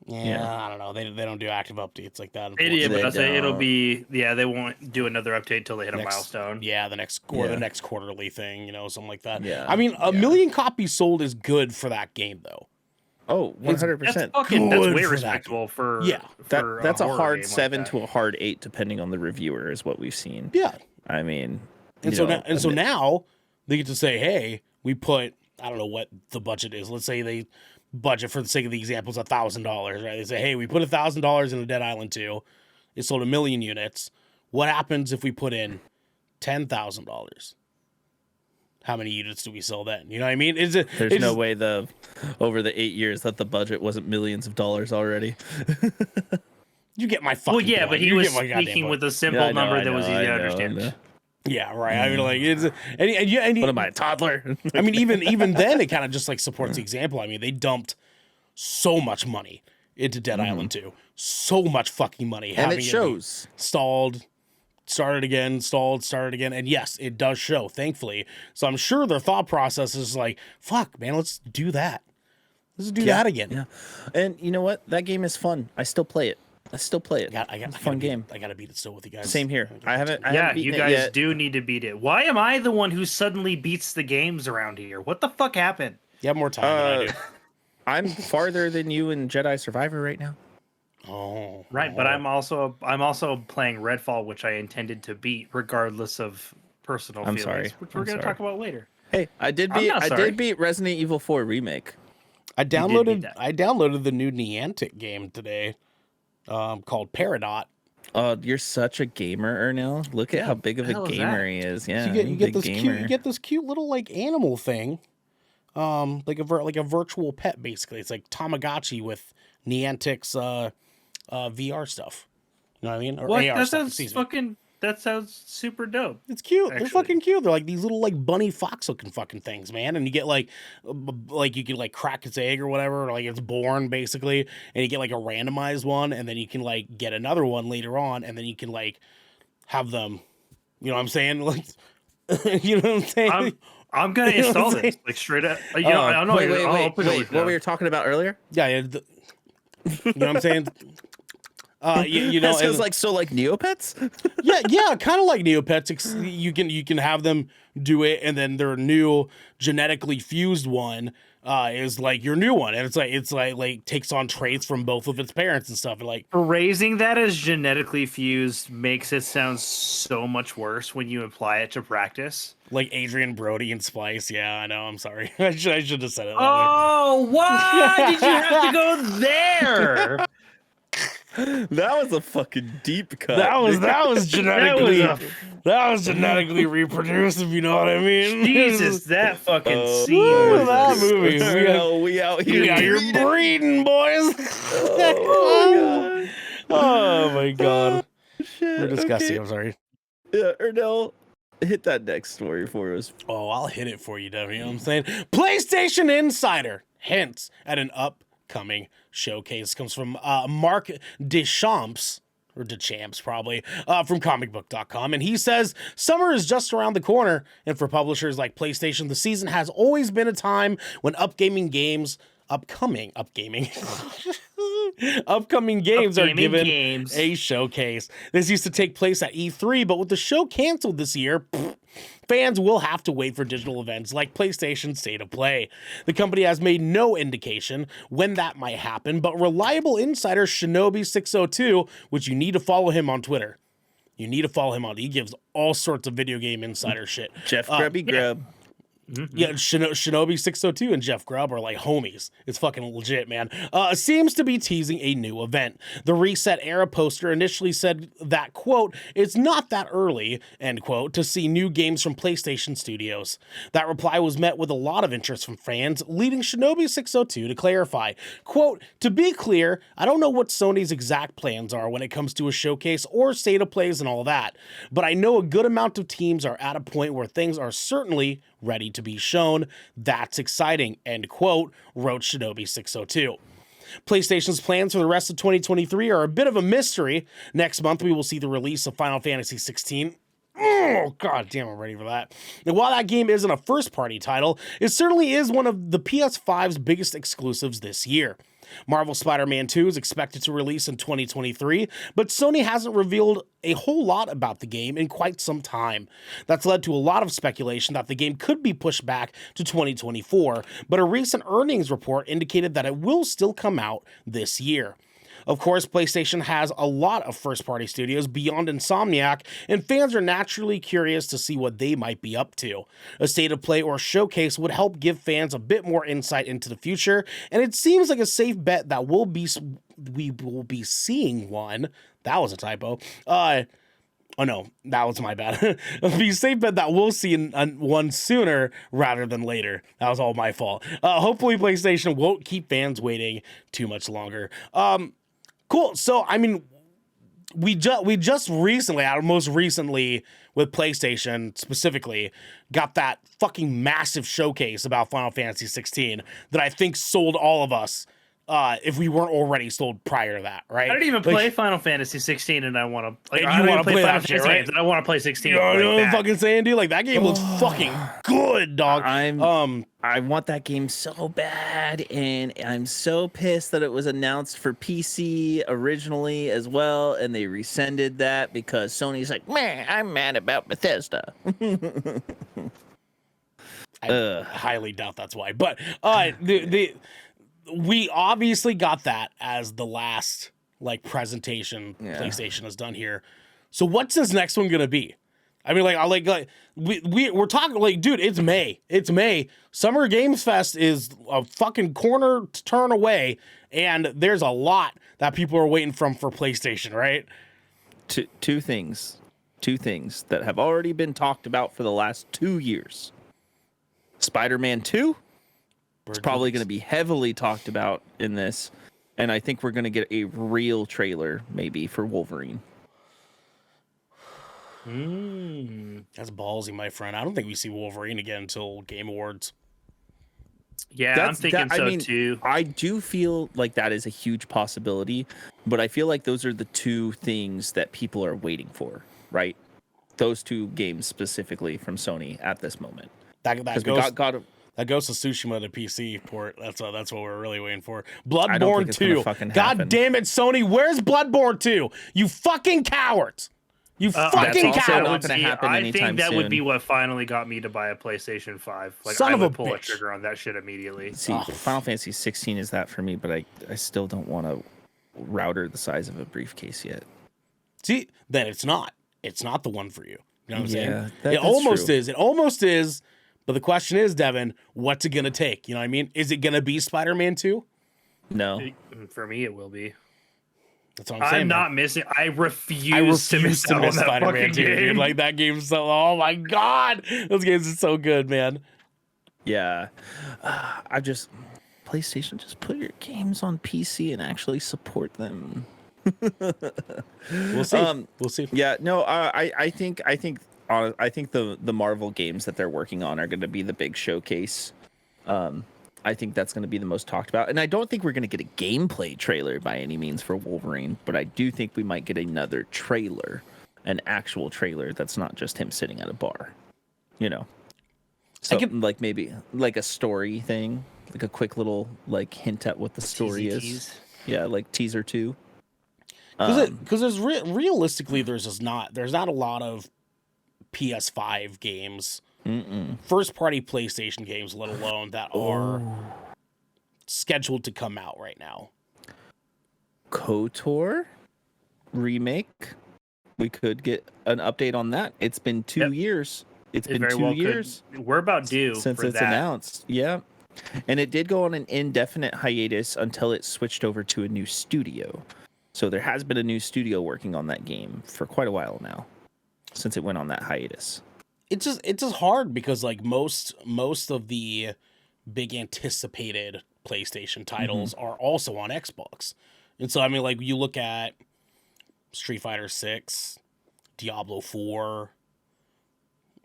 Yeah, I don't know. They don't do active updates like that. Yeah, but They I'll say it'll don't. be they won't do another update till they hit a milestone. Yeah, the next quarterly thing, something like that. Yeah, I mean, a million copies sold is good for that game, though. Oh, 100%. That's good way for respectable for That's a horror hard game 7 like to a hard 8, depending on the reviewer, is what we've seen. Yeah, I mean, and so now they get to say, hey, we put, I don't know what the budget is. Let's say they budget, for the sake of the example, is $1,000, right? They say, hey, we put $1,000 into Dead Island 2. It sold 1 million units. What happens if we put in $10,000? How many units do we sell then? You know what I mean? There's no way over the 8 years that the budget wasn't millions of dollars already. You get my fucking Well, yeah, point. but he You was get my goddamn speaking point. with a simple number that was easy to I understand. know. Yeah, right. I mean, like, it's and What am I, a toddler? I mean, even then, it kind of just like supports the example. I mean, they dumped so much money into Dead Island 2, so much fucking money, and it shows. Stalled, started again, stalled, started again, and yes, it does show. Thankfully, so I'm sure their thought process is like, "Fuck, man, let's do that. Let's do that again." Yeah, and you know what? That game is fun. I still play it. I got it's a fun game. I gotta beat it still with you guys. Same here. I haven't You beaten guys it yet. do need to beat it. Why am I the one who suddenly beats the games around here? What the fuck happened? You have more time than I do. I'm farther than you in Jedi Survivor right now. Oh, Right, but I'm also playing Redfall, which I intended to beat regardless of personal I'm feelings, sorry. which we're I'm going to sorry. talk about later. Hey, I did not sorry. beat Resident Evil 4 remake. I did beat downloaded that. the new Niantic game today, called Peridot. Oh, you're such a gamer, Ernell. Look at how big of a hell is gamer that? he is. Yeah, So you get big this gamer. cute little like animal thing, like a virtual pet basically. It's like Tamagotchi with Niantic's VR stuff. You know what I mean? Or What? AR That stuff. sounds Excuse me. that sounds super dope. It's cute. They're actually. fucking cute. They're like these little like bunny fox looking fucking things, man. And you get like you can like crack its egg or whatever, or like it's born basically, and you get like a randomized one, and then you can like get another one later on, and then you can like have them. You know what I'm saying? Like, you know what I'm saying? I'm gonna You know what install I'm this saying? like straight up. You know, I don't know. Wait, I'll open it wait. What we were talking about earlier? Yeah, you know what I'm saying? You know, That sounds like Neopets. yeah, kind of like Neopets. You can have them do it, and then their new genetically fused one is like your new one, and it's like takes on traits from both of its parents and stuff. And like Phrasing that as genetically fused makes it sound so much worse when you apply it to practice. like Adrian Brody and Splice. Yeah, I know. I'm sorry. I should have said it. That way. Oh, why did you have to go there? That was a fucking deep cut. That was genetically That that was genetically reproduced, if you know what I mean. Jesus, that fucking Oh, scene. Woo, was that just- movie. We out here. We out here breeding. breeding, boys. Oh Oh my god. my god. Shit. We're disgusting. Okay. I'm sorry. Yeah, Ernell, hit that next story for us. Oh, I'll hit it for you, Devin. You know what I'm saying? PlayStation Insider hints at an upcoming showcase. Comes from Mark Deschamps, or Deschamps probably, from comicbook.com. And he says, summer is just around the corner. And for publishers like PlayStation, the season has always been a time when upcoming games are given games. a showcase. This used to take place at E3, but with the show canceled this year, fans will have to wait for digital events like PlayStation State of Play. The company has made no indication when that might happen, but reliable insider Shinobi602, which you need to follow him on Twitter. You need to follow him on. He gives all sorts of video game insider shit. Jeff Grubby Grub. Yeah, Shinobi 602 and Jeff Grubb are like homies. It's fucking legit, man. Seems to be teasing a new event. The Reset Era poster initially said that, quote, it's not that early, end quote, to see new games from PlayStation Studios. That reply was met with a lot of interest from fans, leading Shinobi 602 to clarify, quote, to be clear, I don't know what Sony's exact plans are when it comes to a showcase or state of plays and all that, but I know a good amount of teams are at a point where things are certainly ready to be shown. That's exciting, end quote, wrote Shinobi 602. PlayStation's plans for the rest of 2023 are a bit of a mystery. Next month, we will see the release of Final Fantasy 16. Oh, god damn, I'm ready for that. And while that game isn't a first-party title, it certainly is one of the PS5's biggest exclusives this year. Marvel Spider-Man 2 is expected to release in 2023, but Sony hasn't revealed a whole lot about the game in quite some time. That's led to a lot of speculation that the game could be pushed back to 2024, but a recent earnings report indicated that it will still come out this year. Of course, PlayStation has a lot of first-party studios beyond Insomniac, and fans are naturally curious to see what they might be up to. A state of play or showcase would help give fans a bit more insight into the future, and it seems like a safe bet that we will be seeing one. That was a typo. Oh no, that was my bad. It'll be a safe bet that we'll see one sooner rather than later. That was all my fault. Hopefully PlayStation won't keep fans waiting too much longer. Cool. So, I mean, we just recently, most recently with PlayStation specifically, got that fucking massive showcase about Final Fantasy 16 that I think sold all of us if we weren't already sold prior to that, right? I didn't even play Final Fantasy 16, and I want to. Like, and I you don't want even to play Final that shit, Fantasy right? games, and I want to play 16. You know what like I'm fucking saying, dude? Like, that game looks fucking good, dog. I want that game so bad, and I'm so pissed that it was announced for PC originally as well, and they rescinded that because Sony's like, man, I'm mad about Bethesda. I highly doubt that's why. But we obviously got that as the last like presentation PlayStation has done here. So what's this next one gonna be? I mean, like we're talking like, dude, it's May. It's May. Summer Games Fest is a fucking corner turn away, and there's a lot that people are waiting for PlayStation, right? Two things that have already been talked about for the last 2 years. Spider-Man 2 is probably going to be heavily talked about in this, and I think we're going to get a real trailer maybe for Wolverine. That's ballsy, my friend. I don't think we see Wolverine again until Game Awards. Yeah, I'm thinking too. I do feel like that is a huge possibility, but I feel like those are the two things that people are waiting for, right? Those two games specifically from Sony at this moment. That goes to Tsushima to PC port. That's what we're really waiting for. Bloodborne 2. God damn it, Sony. Where's Bloodborne 2? You fucking cowards. You fucking cowards. I think that would be what finally got me to buy a PlayStation 5. Like, I would pull a trigger on that shit immediately. See, Final Fantasy 16 is that for me, but I still don't want a router the size of a briefcase yet. See, then it's not. It's not the one for you. You know what I'm saying? It almost is. It almost is. But the question is, Devin, what's it going to take? You know what I mean? Is it going to be Spider-Man 2? No. For me, it will be. That's what I'm saying. I'm not missing. I refuse to miss Spider-Man 2, dude. Like, that game's so... Oh, my God. Those games are so good, man. Yeah. PlayStation, just put your games on PC and actually support them. We'll see. We'll see. Yeah, no, I think the Marvel games that they're working on are going to be the big showcase. I think that's going to be the most talked about. And I don't think we're going to get a gameplay trailer by any means for Wolverine, but I do think we might get another trailer, an actual trailer that's not just him sitting at a bar. You know. So like maybe like a story thing, like a quick little like hint at what the story is. Yeah, like teaser 2. Because there's realistically there's not a lot of PS5 games, first party PlayStation games, let alone that are scheduled to come out right now. KOTOR remake. We could get an update on that. It's been 2 years. It's been 2 years. We're about due since it's announced. Yeah. And it did go on an indefinite hiatus until it switched over to a new studio. So there has been a new studio working on that game for quite a while now, since it went on that hiatus. It's just hard because like most of the big anticipated PlayStation titles are also on Xbox. And so I mean, like, you look at Street Fighter 6, Diablo 4,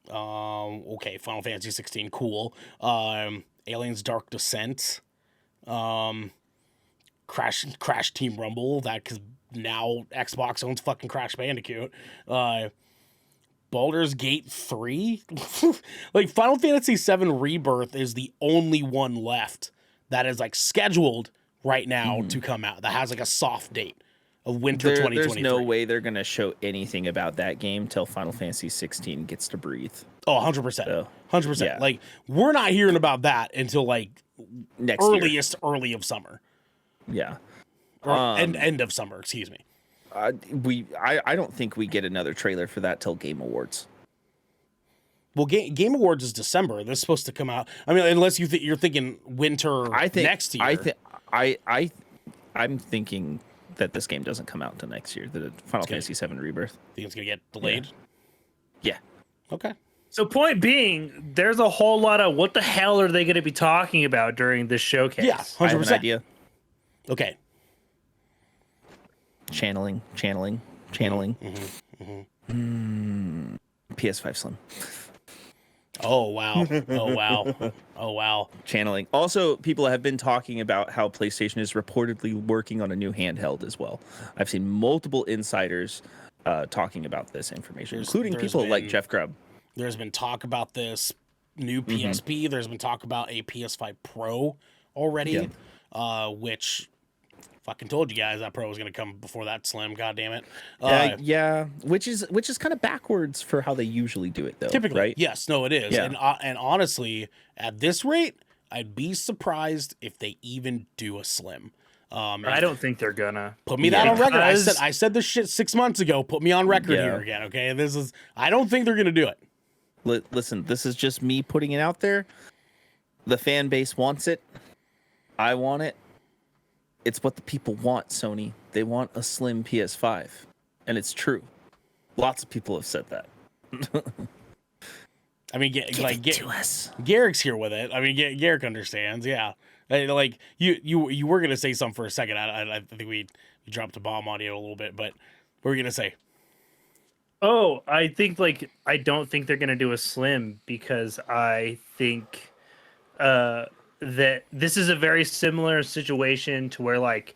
Final Fantasy 16, cool. Aliens Dark Descent, Crash Team Rumble, that because now Xbox owns fucking Crash Bandicoot. Baldur's Gate 3. Like, Final Fantasy 7 Rebirth is the only one left that is like scheduled right now to come out that has like a soft date of winter 2023. There's no way they're gonna show anything about that game till Final Fantasy 16 gets to breathe. Oh, 100%. So, 100%. yeah. Like, we're not hearing about that until like Next year. early of summer. Yeah. Or end of summer, excuse me. I don't think we get another trailer for that till Game Awards. Well, Game Awards is December. This is supposed to come out. I mean, unless you're thinking winter next year. I'm thinking that this game doesn't come out until next year. The Final Fantasy VII Rebirth. Think it's gonna get delayed? Yeah. Okay. So point being, there's a whole lot of what the hell are they going to be talking about during this showcase? Yeah, 100%. I have an idea. Okay. Channeling. PS5 Slim. Oh wow. Channeling. Also, people have been talking about how PlayStation is reportedly working on a new handheld as well. I've seen multiple insiders talking about this information, including people like Jeff Grubb. There's been talk about this new PSP. There's been talk about a PS5 Pro already, which fucking told you guys that Pro was going to come before that Slim. God damn it. Yeah, which is kind of backwards for how they usually do it, though. Typically, right? yes. No, it is. Yeah. And honestly, at this rate, I'd be surprised if they even do a Slim. I don't think they're gonna. Put me that on record. I said this shit 6 months ago. Put me on record here again, okay? I don't think they're going to do it. Listen, this is just me putting it out there. The fan base wants it. I want it. It's what the people want, Sony. They want a slim PS5. And it's true. Lots of people have said that. I mean, Give it to us. Garrick's here with it. I mean, Garrick understands, yeah. Like, you were going to say something for a second. I think we dropped a bomb on you a little bit, but what were you going to say? Oh, I don't think they're gonna do a Slim because I think that this is a very similar situation to where like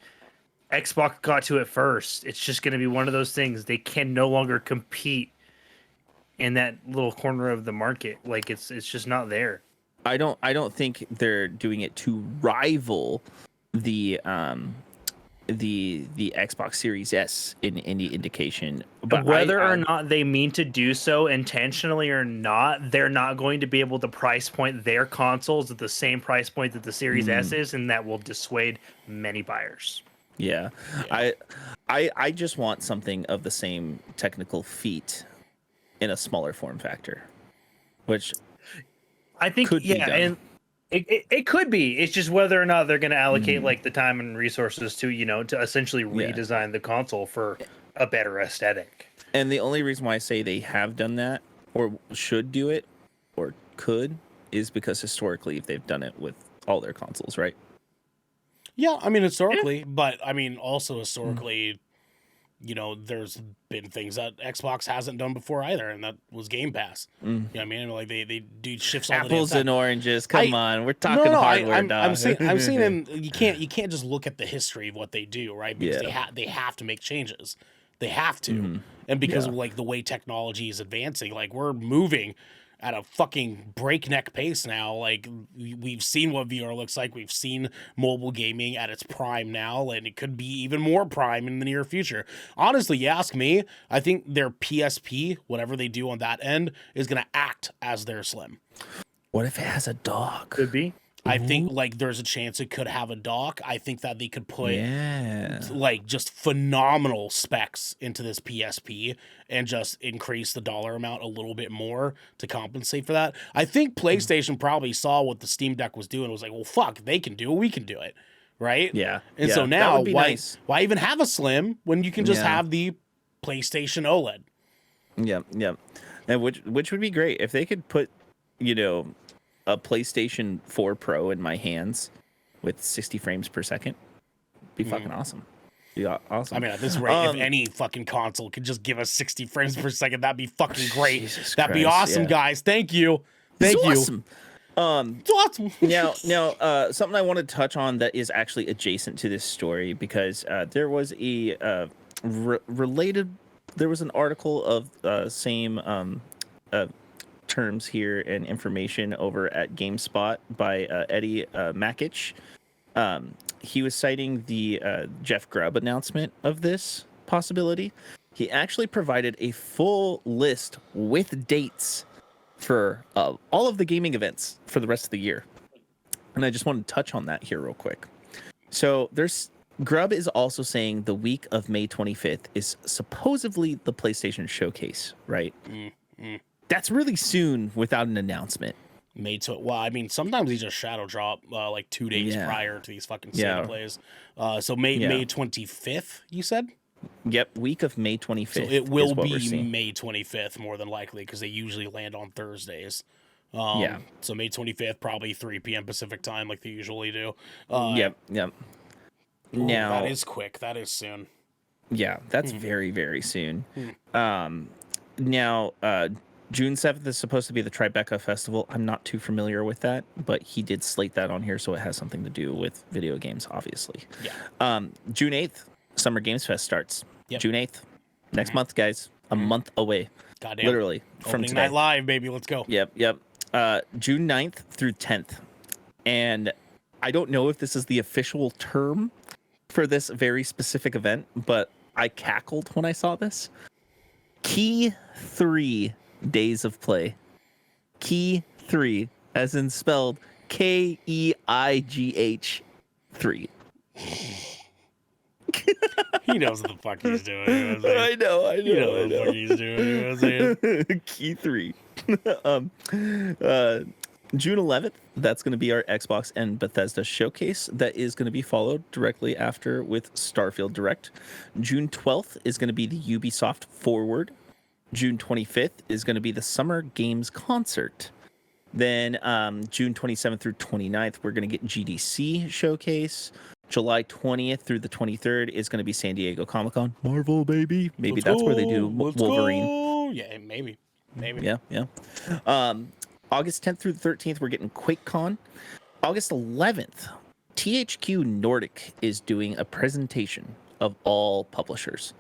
Xbox got to it first. It's just gonna be one of those things. They can no longer compete in that little corner of the market. Like it's just not there. I don't think they're doing it to rival the Xbox Series S in any indication. But whether or not they mean to do so intentionally or not, they're not going to be able to price point their consoles at the same price point that the Series S is, and that will dissuade many buyers. Yeah. I just want something of the same technical feat in a smaller form factor, which I think could be done. And it could be. It's just whether or not they're going to allocate like the time and resources to to essentially redesign the console for a better aesthetic. And the only reason why I say they have done that or should do it or could is because historically they've done it with all their consoles, right? Yeah, I mean historically, but I mean also historically, there's been things that Xbox hasn't done before either, and that was Game Pass. You know what I mean? Like they do shifts all Apples the damn and time. oranges. Come on, we're talking hardware, I'm dog. saying you can't just look at the history of what they do, right? Because they have to make changes. They have to, and because of like the way technology is advancing, like we're moving at a fucking breakneck pace now. Like we've seen what VR looks like. We've seen mobile gaming at its prime now, and it could be even more prime in the near future. Honestly, you ask me, I think their PSP, whatever they do on that end, is going to act as their Slim. What if it has a dock? Could be. I think like there's a chance it could have a dock. I think that they could put like just phenomenal specs into this PSP and just increase the dollar amount a little bit more to compensate for that. I think PlayStation probably saw what the Steam Deck was doing and was like, well, fuck, they can do it, we can do it. Right? Yeah. And so now why even have a Slim when you can just have the PlayStation OLED? Yeah. And which would be great if they could put, a PlayStation 4 Pro in my hands with 60 frames per second. Be fucking awesome. Be awesome. I mean, at this rate, if any fucking console could just give us 60 frames per second, that'd be fucking great. That'd be awesome, guys. Thank you. Thank you. Awesome. It's awesome. now, something I want to touch on that is actually adjacent to this story because there was a related. There was an article of same terms here and information over at GameSpot by Eddie Makic. he was citing the Jeff Grubb announcement of this possibility. He actually provided a full list with dates for all of the gaming events for the rest of the year. And I just want to touch on that here real quick. So Grubb is also saying the week of May 25th is supposedly the PlayStation Showcase, right? That's really soon without an announcement. Well, I mean, sometimes he just shadow drop like 2 days prior to these fucking State plays. So May 25th, you said? Yep, week of May 25th. So it will be May 25th more than likely because they usually land on Thursdays. So May 25th, probably 3 p.m. Pacific time, like they usually do. Yep. Ooh, Now that is quick. That is soon. Yeah, that's very, very soon. Now, June 7th is supposed to be the Tribeca Festival. I'm not too familiar with that, but he did slate that on here, so it has something to do with video games, obviously. Yeah. June 8th, Summer Games Fest starts. Yep. June 8th. Next month, guys. A month away. Goddamn. Literally. From Opening today. night live, baby. Let's go. Yep. June 9th through 10th. And I don't know if this is the official term for this very specific event, but I cackled when I saw this. Key 3 days of play. Key 3, as in spelled Keigh 3. He knows what the fuck he's doing. I know. He knows what the fuck he's doing. You know what I'm saying? Key 3. June 11th, that's going to be our Xbox and Bethesda showcase. That is going to be followed directly after with Starfield Direct. June 12th is going to be the Ubisoft Forward. June 25th is going to be the Summer Games Concert. Then June 27th through 29th, we're going to get GDC showcase. July 20th through the 23rd is going to be San Diego Comic-Con. Marvel, baby. Maybe that's where they do Wolverine. Yeah, maybe. Yeah. August 10th through the 13th, we're getting QuakeCon. August 11th, THQ Nordic is doing a presentation of all publishers.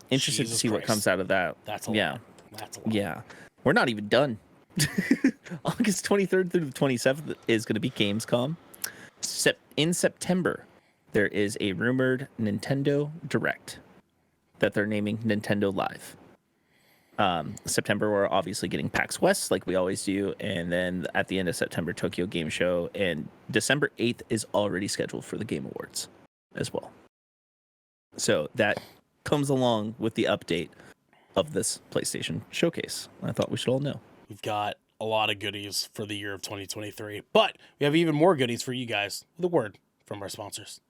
Interested Jesus to see Christ. what comes out of that. That's a lot. That's a lot. Yeah. We're not even done. August 23rd through the 27th is going to be Gamescom. In September, there is a rumored Nintendo Direct that they're naming Nintendo Live. September, we're obviously getting PAX West like we always do. And then at the end of September, Tokyo Game Show. And December 8th is already scheduled for the Game Awards as well. So that comes along with the update of this PlayStation showcase. I thought we should all know. We've got a lot of goodies for the year of 2023, but we have even more goodies for you guys with a word from our sponsors.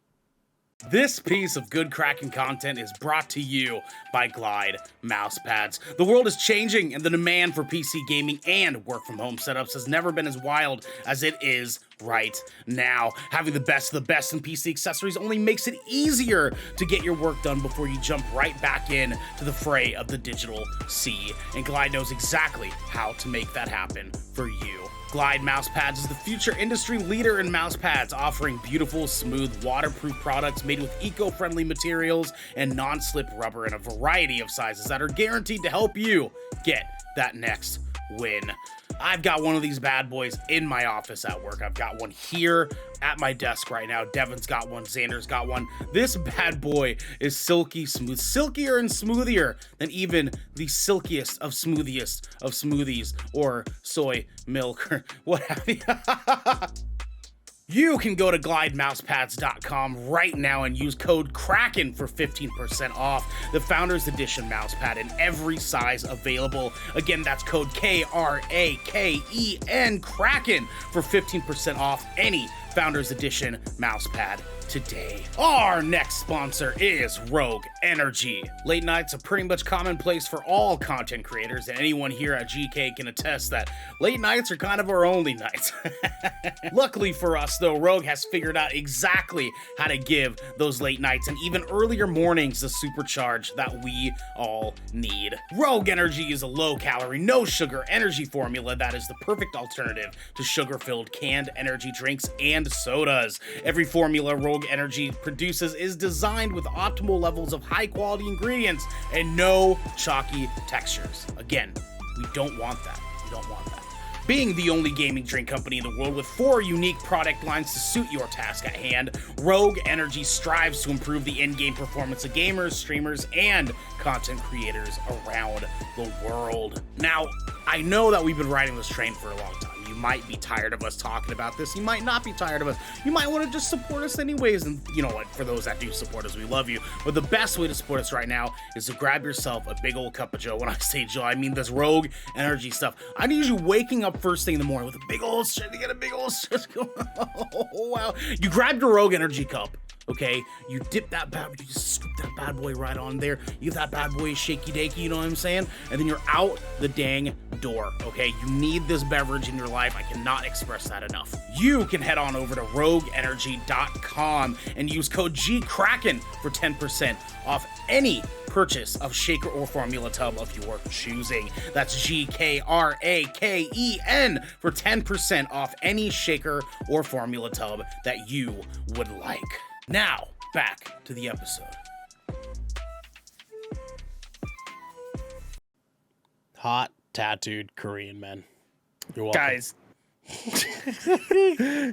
This piece of good Kraken content is brought to you by Glide Mousepads. The world is changing and the demand for PC gaming and work from home setups has never been as wild as it is right now. Having the best of the best in PC accessories only makes it easier to get your work done before you jump right back in to the fray of the digital sea. And Glide knows exactly how to make that happen for you. Glide Mousepads is the future industry leader in mousepads, offering beautiful, smooth, waterproof products made with eco-friendly materials and non-slip rubber in a variety of sizes that are guaranteed to help you get that next win. I've got one of these bad boys in my office at work. I've got one here at my desk right now. Devin's got one. Xander's got one. This bad boy is silky smooth, silkier and smoothier than even the silkiest of smoothies or soy milk or what have you. You can go to glidemousepads.com right now and use code Kraken for 15% off the Founders Edition mousepad in every size available. Again, that's code KRAKEN Kraken for 15% off any Founders Edition mousepad today. Our next sponsor is Rogue Energy. Late nights are pretty much commonplace for all content creators, and anyone here at GK can attest that late nights are kind of our only nights. Luckily for us, though, Rogue has figured out exactly how to give those late nights and even earlier mornings the supercharge that we all need. Rogue Energy is a low-calorie, no-sugar energy formula that is the perfect alternative to sugar-filled canned energy drinks and sodas. Every formula Rogue Energy produces is designed with optimal levels of high-quality ingredients and no chalky textures. Again, we don't want that. We don't want that. Being the only gaming drink company in the world with 4 unique product lines to suit your task at hand, Rogue Energy strives to improve the in-game performance of gamers, streamers, and content creators around the world. Now, I know that we've been riding this train for a long time. You might be tired of us talking about this. You might not be tired of us. You might want to just support us anyways. And you know what? For those that do support us, we love you. But the best way to support us right now is to grab yourself a big old cup of Joe. When I say Joe, I mean this Rogue Energy stuff. I need you waking up first thing in the morning with a big old shit to get a big old shit going. Oh, wow. You grab your Rogue Energy cup. Okay, you dip that you just scoop that bad boy right on there. You get that bad boy shaky dakey, you know what I'm saying? And then you're out the dang door, okay? You need this beverage in your life. I cannot express that enough. You can head on over to rogueenergy.com and use code GKRAKEN for 10% off any purchase of shaker or formula tub of your choosing. That's GKRAKEN for 10% off any shaker or formula tub that you would like. Now, back to the episode. Hot, tattooed Korean men. You're welcome. Guys,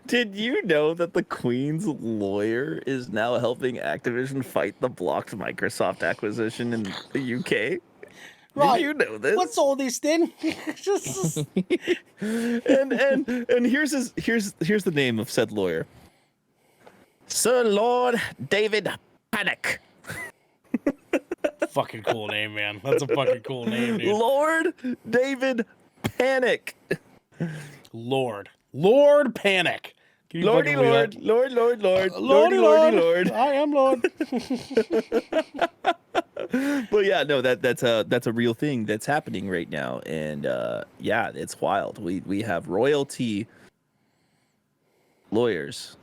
did you know that the Queen's lawyer is now helping Activision fight the blocked Microsoft acquisition in the UK? Right. Did you know this? What's all this then? and here's the name of said lawyer. Sir Lord David Panic. Fucking cool name, man. That's a fucking cool name, dude. Lord David Panic. Lord Panic. Can you Lordy fucking Lord, believe Lord. that? Lordy Lord. I am Lord. But yeah, no, that's a real thing that's happening right now, and yeah, it's wild. We have royalty lawyers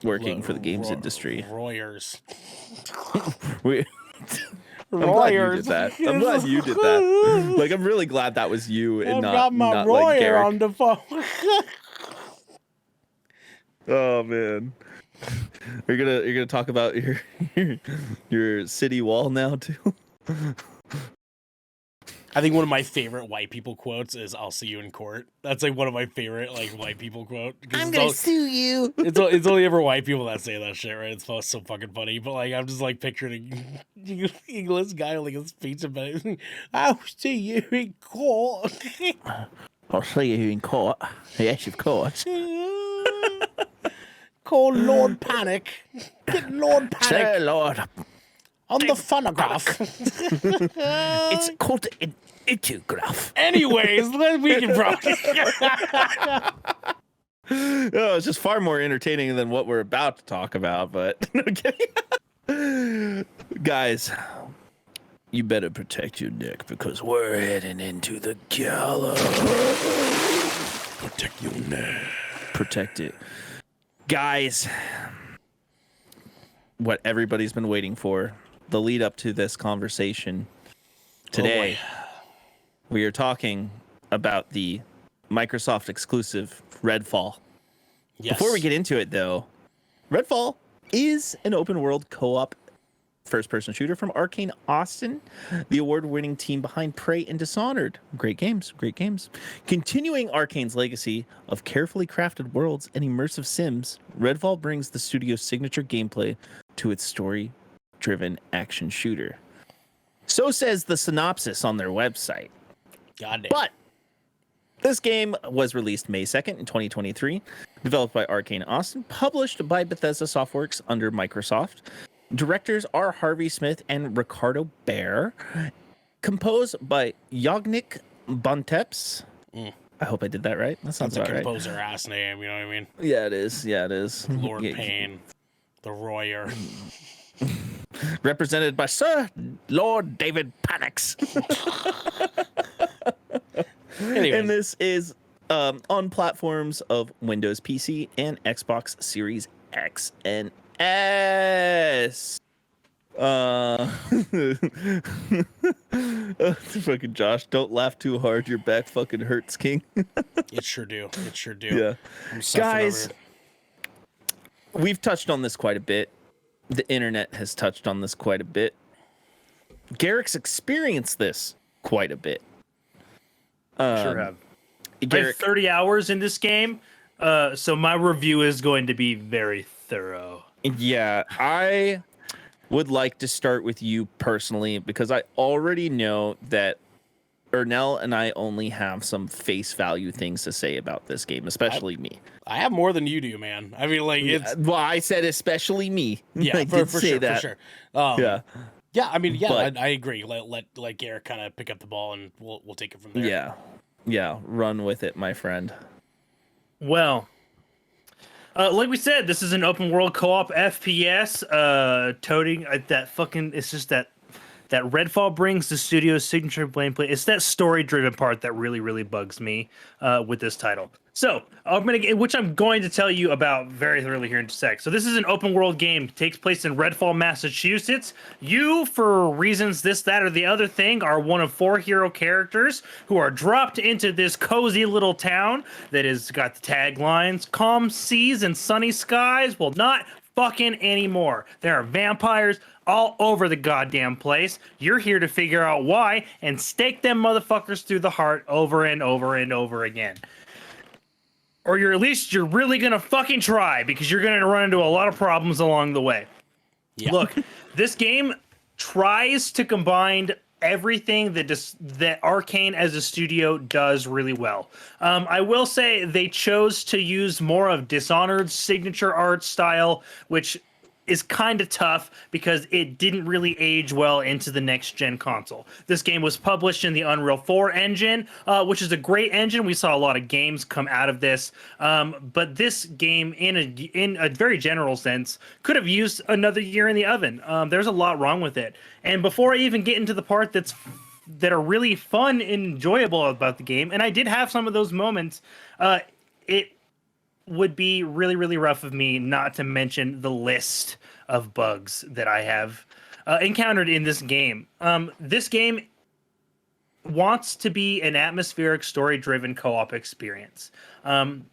working for the games industry. Royers. I'm glad you did that. I'm glad you did that. Like, I'm really glad that was you and I've not got my not Royer like Garrick. on the phone. Oh man, you're gonna talk about your city wall now too. I think one of my favorite white people quotes is "I'll see you in court." That's like one of my favorite like white people quote. I'm gonna sue you. It's only ever white people that say that shit, right? It's so fucking funny. But like, I'm just like picturing an English guy like a speech about it. I'll see you in court. I'll see you in court. Yes, of course. Call Lord Panic. Get Lord Panic Sir Lord. on the phonograph. It's called an itograph. Anyways, we can probably. Oh, it's just far more entertaining than what we're about to talk about, but no kidding. Guys, you better protect your neck because we're heading into the gallows. Protect your neck. Protect it. Guys, what everybody's been waiting for, the lead up to this conversation today, we are talking about the Microsoft exclusive Redfall. Yes. Before we get into it, though, Redfall is an open world co-op first-person shooter from Arcane Austin, the award-winning team behind Prey and Dishonored. Great games. Continuing Arcane's legacy of carefully crafted worlds and immersive sims, Redfall brings the studio's signature gameplay to its story-driven action shooter. So says the synopsis on their website. Goddamn. But this game was released May 2nd in 2023, developed by Arcane Austin, published by Bethesda Softworks under Microsoft. Directors are Harvey Smith and Ricardo Bear. Composed by Yognik Bonteps. I hope I did that right. That sounds That's a about right. composer ass name, you know what I mean? Yeah, it is. Lord Yeah. Payne, the Royer. Represented by Sir Lord David Panics. Anyways. And this is on platforms of Windows PC and Xbox Series X and S. Fucking Josh, don't laugh too hard. Your back fucking hurts, King. It sure do. Yeah. I'm suffering Guys, over we've touched on this quite a bit. The internet has touched on this quite a bit. Garrick's experienced this quite a bit. Sure have. I have Garrett, 30 hours in this game, so my review is going to be very thorough. yeah, I would like to start with you personally because I already know that Ernell and I only have some face value things to say about this game, especially me. I have more than you do, man. I mean, like it's Well, I said especially me. yeah, I for did say sure, that. for sure. Yeah, Yeah, I mean, yeah, But- I agree. Let Garrett kind of pick up the ball, and we'll take it from there. yeah. Run with it, my friend. Well, like we said, this is an open world co-op FPS. Toting that fucking. It's just that Redfall brings the studio's signature gameplay. It's that story-driven part that really, really bugs me with this title. So I'm going to tell you about very thoroughly here in a sec. So this is an open world game. It takes place in Redfall, Massachusetts. You, for reasons this, that, or the other thing, are one of 4 hero characters who are dropped into this cozy little town that has got the taglines: calm seas and sunny skies. Well, not fucking anymore. There are vampires all over the goddamn place. You're here to figure out why and stake them motherfuckers through the heart over and over and over again. Or you're really gonna fucking try, because you're gonna run into a lot of problems along the way. Yeah. Look, this game tries to combine everything that Arcane as a studio does really well. I will say they chose to use more of Dishonored's signature art style, which is kind of tough because it didn't really age well into the next gen console. This game was published in the Unreal 4 engine, which is a great engine. We saw a lot of games come out of this, but this game, in a very general sense, could have used another year in the oven. There's a lot wrong with it. And before I even get into the part that are really fun and enjoyable about the game, and I did have some of those moments, it would be really, really rough of me not to mention the list of bugs that I have encountered in this game. This game wants to be an atmospheric, story-driven co-op experience. And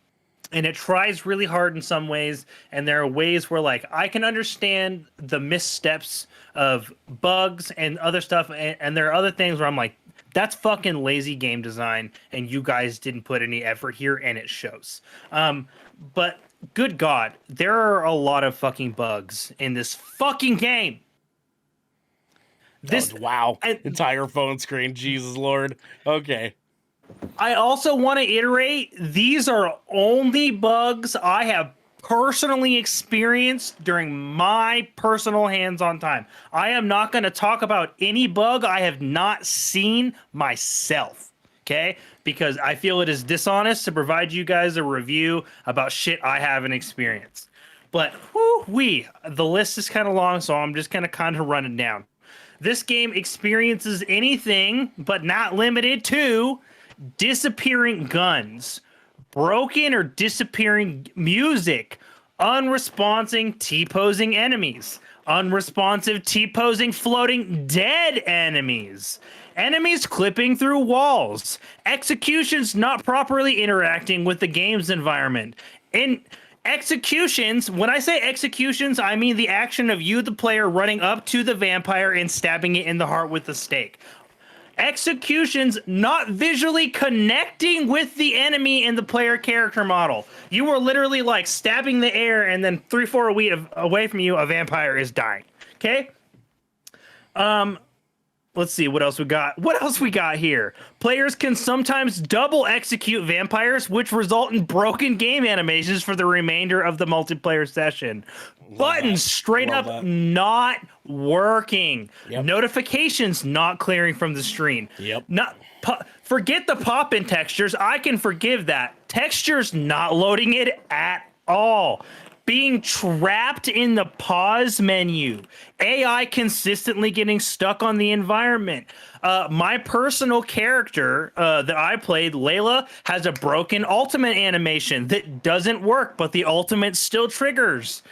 it tries really hard in some ways, and there are ways where, like, I can understand the missteps of bugs and other stuff, and there are other things where I'm like, that's fucking lazy game design, and you guys didn't put any effort here, and it shows. But good God, there are a lot of fucking bugs in this fucking game. Wow. Entire phone screen. Jesus Lord. Okay. I also want to iterate, these are only bugs I have personally experienced during my personal hands-on time. I am not going to talk about any bug I have not seen myself, okay? Because I feel it is dishonest to provide you guys a review about shit I haven't experienced. But the list is kind of long, so I'm just going to kind of run it down. This game experiences anything but not limited to disappearing guns, broken or disappearing music, unresponsive T-posing enemies, unresponsive T-posing floating dead enemies, enemies clipping through walls, executions not properly interacting with the game's environment. In executions, when I say executions, I mean the action of you, the player, running up to the vampire and stabbing it in the heart with a stake. Executions not visually connecting with the enemy in the player character model. You were literally like stabbing the air, and then 3-4 feet away from you, a vampire is dying. Okay? Let's see what else we got. What else we got here? Players can sometimes double execute vampires, which result in broken game animations for the remainder of the multiplayer session. Buttons straight up not working. Yep. Notifications not clearing from the screen. Yep. Forget the pop-in textures. I can forgive that. Textures not loading it at all. Being trapped in the pause menu. AI consistently getting stuck on the environment. My personal character that I played, Layla, has a broken ultimate animation that doesn't work, but the ultimate still triggers.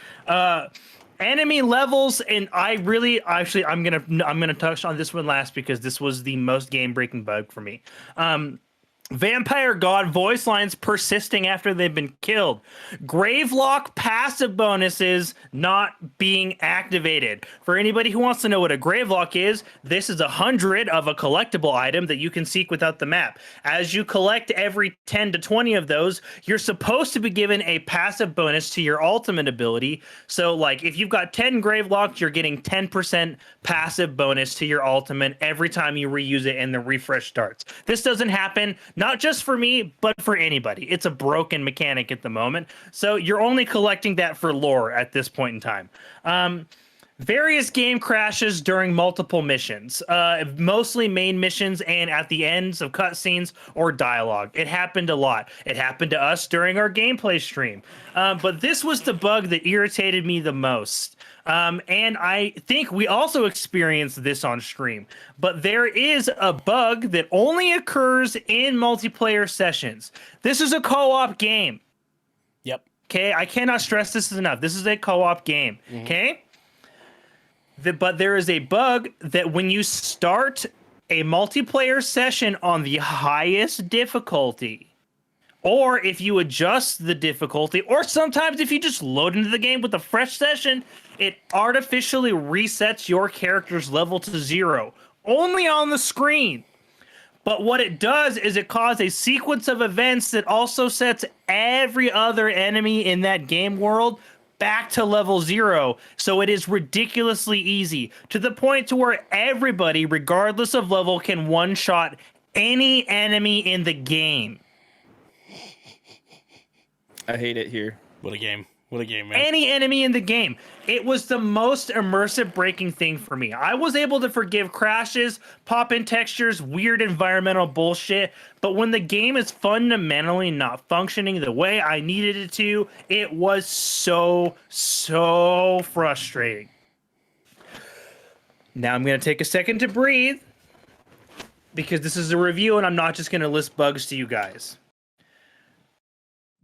Enemy levels, and I'm gonna touch on this one last because this was the most game-breaking bug for me. Vampire God voice lines persisting after they've been killed. Gravelock passive bonuses not being activated. For anybody who wants to know what a Gravelock is, this is 100 of a collectible item that you can seek without the map. As you collect every 10 to 20 of those, you're supposed to be given a passive bonus to your ultimate ability. So, like, if you've got 10 Gravelocks, you're getting 10% passive bonus to your ultimate every time you reuse it and the refresh starts. This doesn't happen not just for me, but for anybody. It's a broken mechanic at the moment. So you're only collecting that for lore at this point in time. Various game crashes during multiple missions, mostly main missions and at the ends of cutscenes or dialogue. It happened a lot. It happened to us during our gameplay stream. But this was the bug that irritated me the most. And I think we also experienced this on stream, but there is a bug that only occurs in multiplayer sessions. This is a co-op game. Yep. Okay, I cannot stress this enough. This is a co-op game. Okay. But there is a bug that when you start a multiplayer session on the highest difficulty, or if you adjust the difficulty, or sometimes if you just load into the game with a fresh session, it artificially resets your character's level to 0, only on the screen. But what it does is it causes a sequence of events that also sets every other enemy in that game world back to level 0. So it is ridiculously easy, to the point to where everybody, regardless of level, can one-shot any enemy in the game. I hate it here. What a game. What a game, man. Any enemy in the game. It was the most immersive breaking thing for me. I was able to forgive crashes, pop-in textures, weird environmental bullshit, but when the game is fundamentally not functioning the way I needed it to, it was so frustrating. Now I'm going to take a second to breathe, because this is a review and I'm not just going to list bugs to you guys.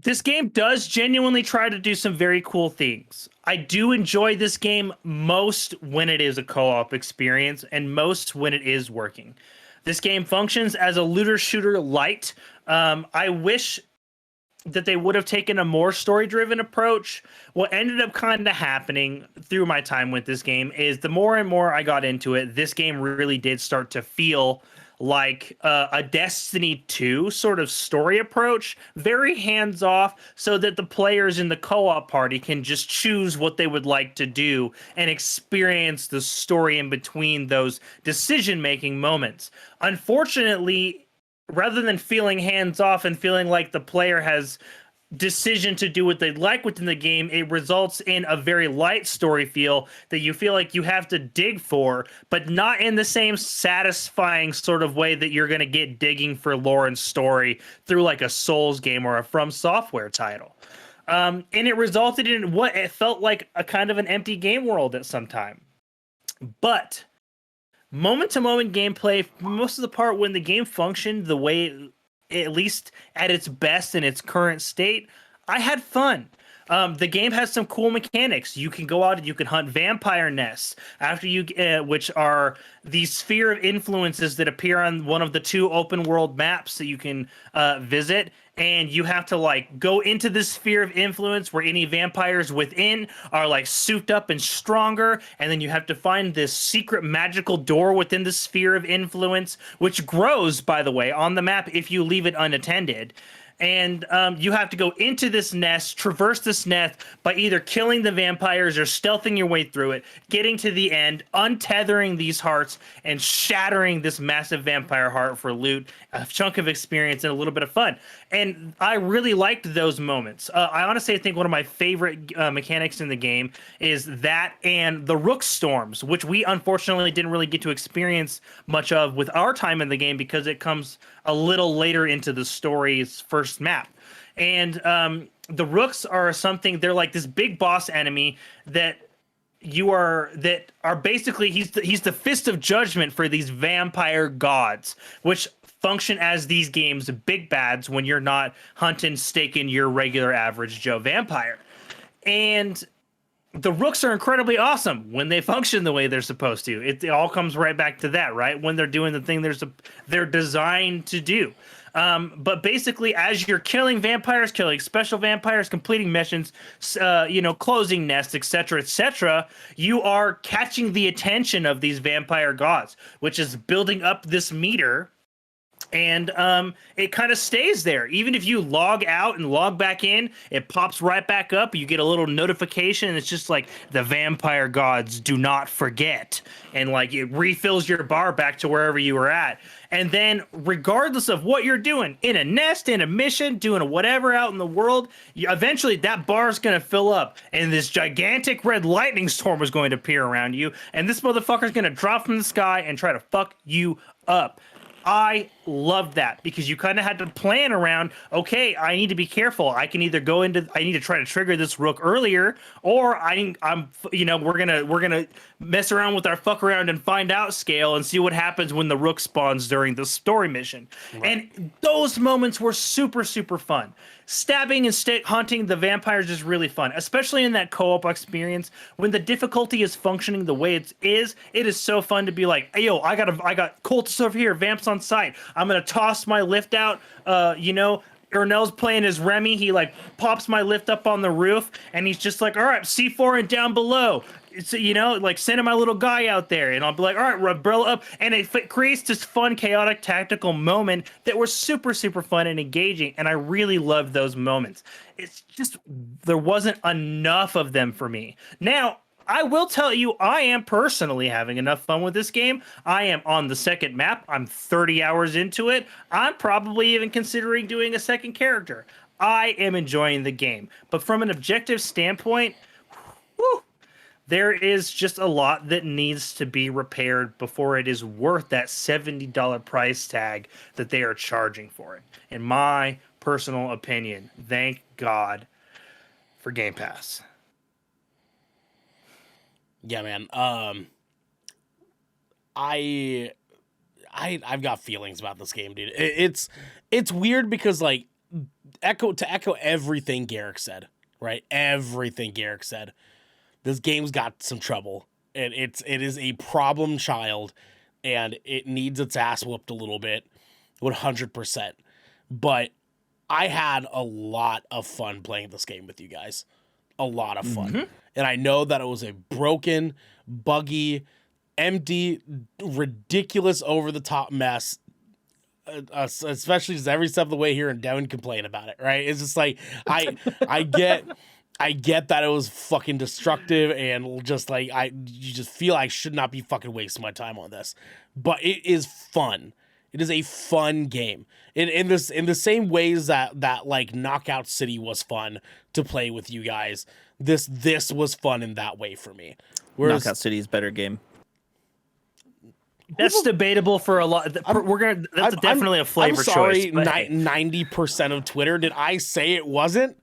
This game does genuinely try to do some very cool things. I do enjoy this game most when it is a co-op experience and most when it is working. This game functions as a looter shooter light. I wish that they would have taken a more story-driven approach. What ended up kind of happening through my time with this game is the more and more I got into it, this game really did start to feel like a Destiny 2 sort of story approach, very hands-off, so that the players in the co-op party can just choose what they would like to do and experience the story in between those decision-making moments. Unfortunately, rather than feeling hands-off and feeling like the player has decision to do what they like within the game, it results in a very light story feel that you feel like you have to dig for, but not in the same satisfying sort of way that you're going to get digging for lore and story through like a Souls game or a From Software title. And it resulted in what it felt like a kind of an empty game world at some time. But moment-to-moment gameplay, for most of the part, when the game functioned the way, at least at its best in its current state, I had fun. The game has some cool mechanics. You can go out and you can hunt vampire nests after you, which are the sphere of influences that appear on one of the 2 open world maps that you can visit. And you have to like go into this sphere of influence where any vampires within are like souped up and stronger. And then you have to find this secret magical door within the sphere of influence, which grows, by the way, on the map if you leave it unattended. And you have to go into this nest, traverse this nest by either killing the vampires or stealthing your way through it, getting to the end, untethering these hearts, and shattering this massive vampire heart for loot, a chunk of experience, and a little bit of fun. And I really liked those moments. I honestly think one of my favorite mechanics in the game is that and the Rook Storms, which we unfortunately didn't really get to experience much of with our time in the game because it comes a little later into the story's first map. And the Rooks are something, they're like this big boss enemy that are basically, he's the fist of judgment for these vampire gods, which function as these games' big bads when you're not hunting, staking your regular average Joe vampire. And the Rooks are incredibly awesome when they function the way they're supposed to. It all comes right back to that, right? When they're doing the thing they're designed to do. But basically, as you're killing vampires, killing special vampires, completing missions, closing nests, etc., you are catching the attention of these vampire gods, which is building up this meter. And it kind of stays there. Even if you log out and log back in, it pops right back up. You get a little notification, and it's just like the vampire gods do not forget. And like it refills your bar back to wherever you were at. And then regardless of what you're doing, in a nest, in a mission, doing whatever out in the world, eventually that bar is going to fill up. And this gigantic red lightning storm is going to appear around you. And this motherfucker is going to drop from the sky and try to fuck you up. I loved that because you kind of had to plan around, okay, I need to be careful. I can either I need to try to trigger this rook earlier, or we're gonna mess around with our fuck around and find out scale and see what happens when the rook spawns during the story mission. Right. And those moments were super, super fun. Stabbing and stick hunting the vampires is really fun, especially in that co-op experience when the difficulty is functioning the way it is. It is so fun to be like, hey, yo, I got cultists over here, vamps on site. I'm gonna toss my lift out. Ernell's playing as Remy. He like pops my lift up on the roof, and he's just like, all right, C4 and down below. So, like sending my little guy out there, and I'll be like, all right, umbrella up, and it creates this fun, chaotic, tactical moment that was super, super fun and engaging, and I really loved those moments. It's just there wasn't enough of them for me. Now, I will tell you, I am personally having enough fun with this game. I am on the second map. I'm 30 hours into it. I'm probably even considering doing a second character. I am enjoying the game, but from an objective standpoint, whew, there is just a lot that needs to be repaired before it is worth that $70 price tag that they are charging for it. In my personal opinion, thank God for Game Pass. Yeah, man. I've got feelings about this game, dude. It's weird because like echo everything Garrick said, right? Everything Garrick said. This game's got some trouble, and it is a problem child, and it needs its ass whooped a little bit, 100%. But I had a lot of fun playing this game with you guys, a lot of fun, and I know that it was a broken, buggy, empty, ridiculous, over the top mess. Especially just every step of the way here, and Devin complain about it, right? It's just like I get that it was fucking destructive and just like you just feel I should not be fucking wasting my time on this. But it is fun. It is a fun game. In the same ways that like Knockout City was fun to play with you guys. This was fun in that way for me. Whereas, Knockout City is a better game. That's debatable for a lot. That's definitely a flavor I'm sorry, choice. 90% of Twitter. Did I say it wasn't?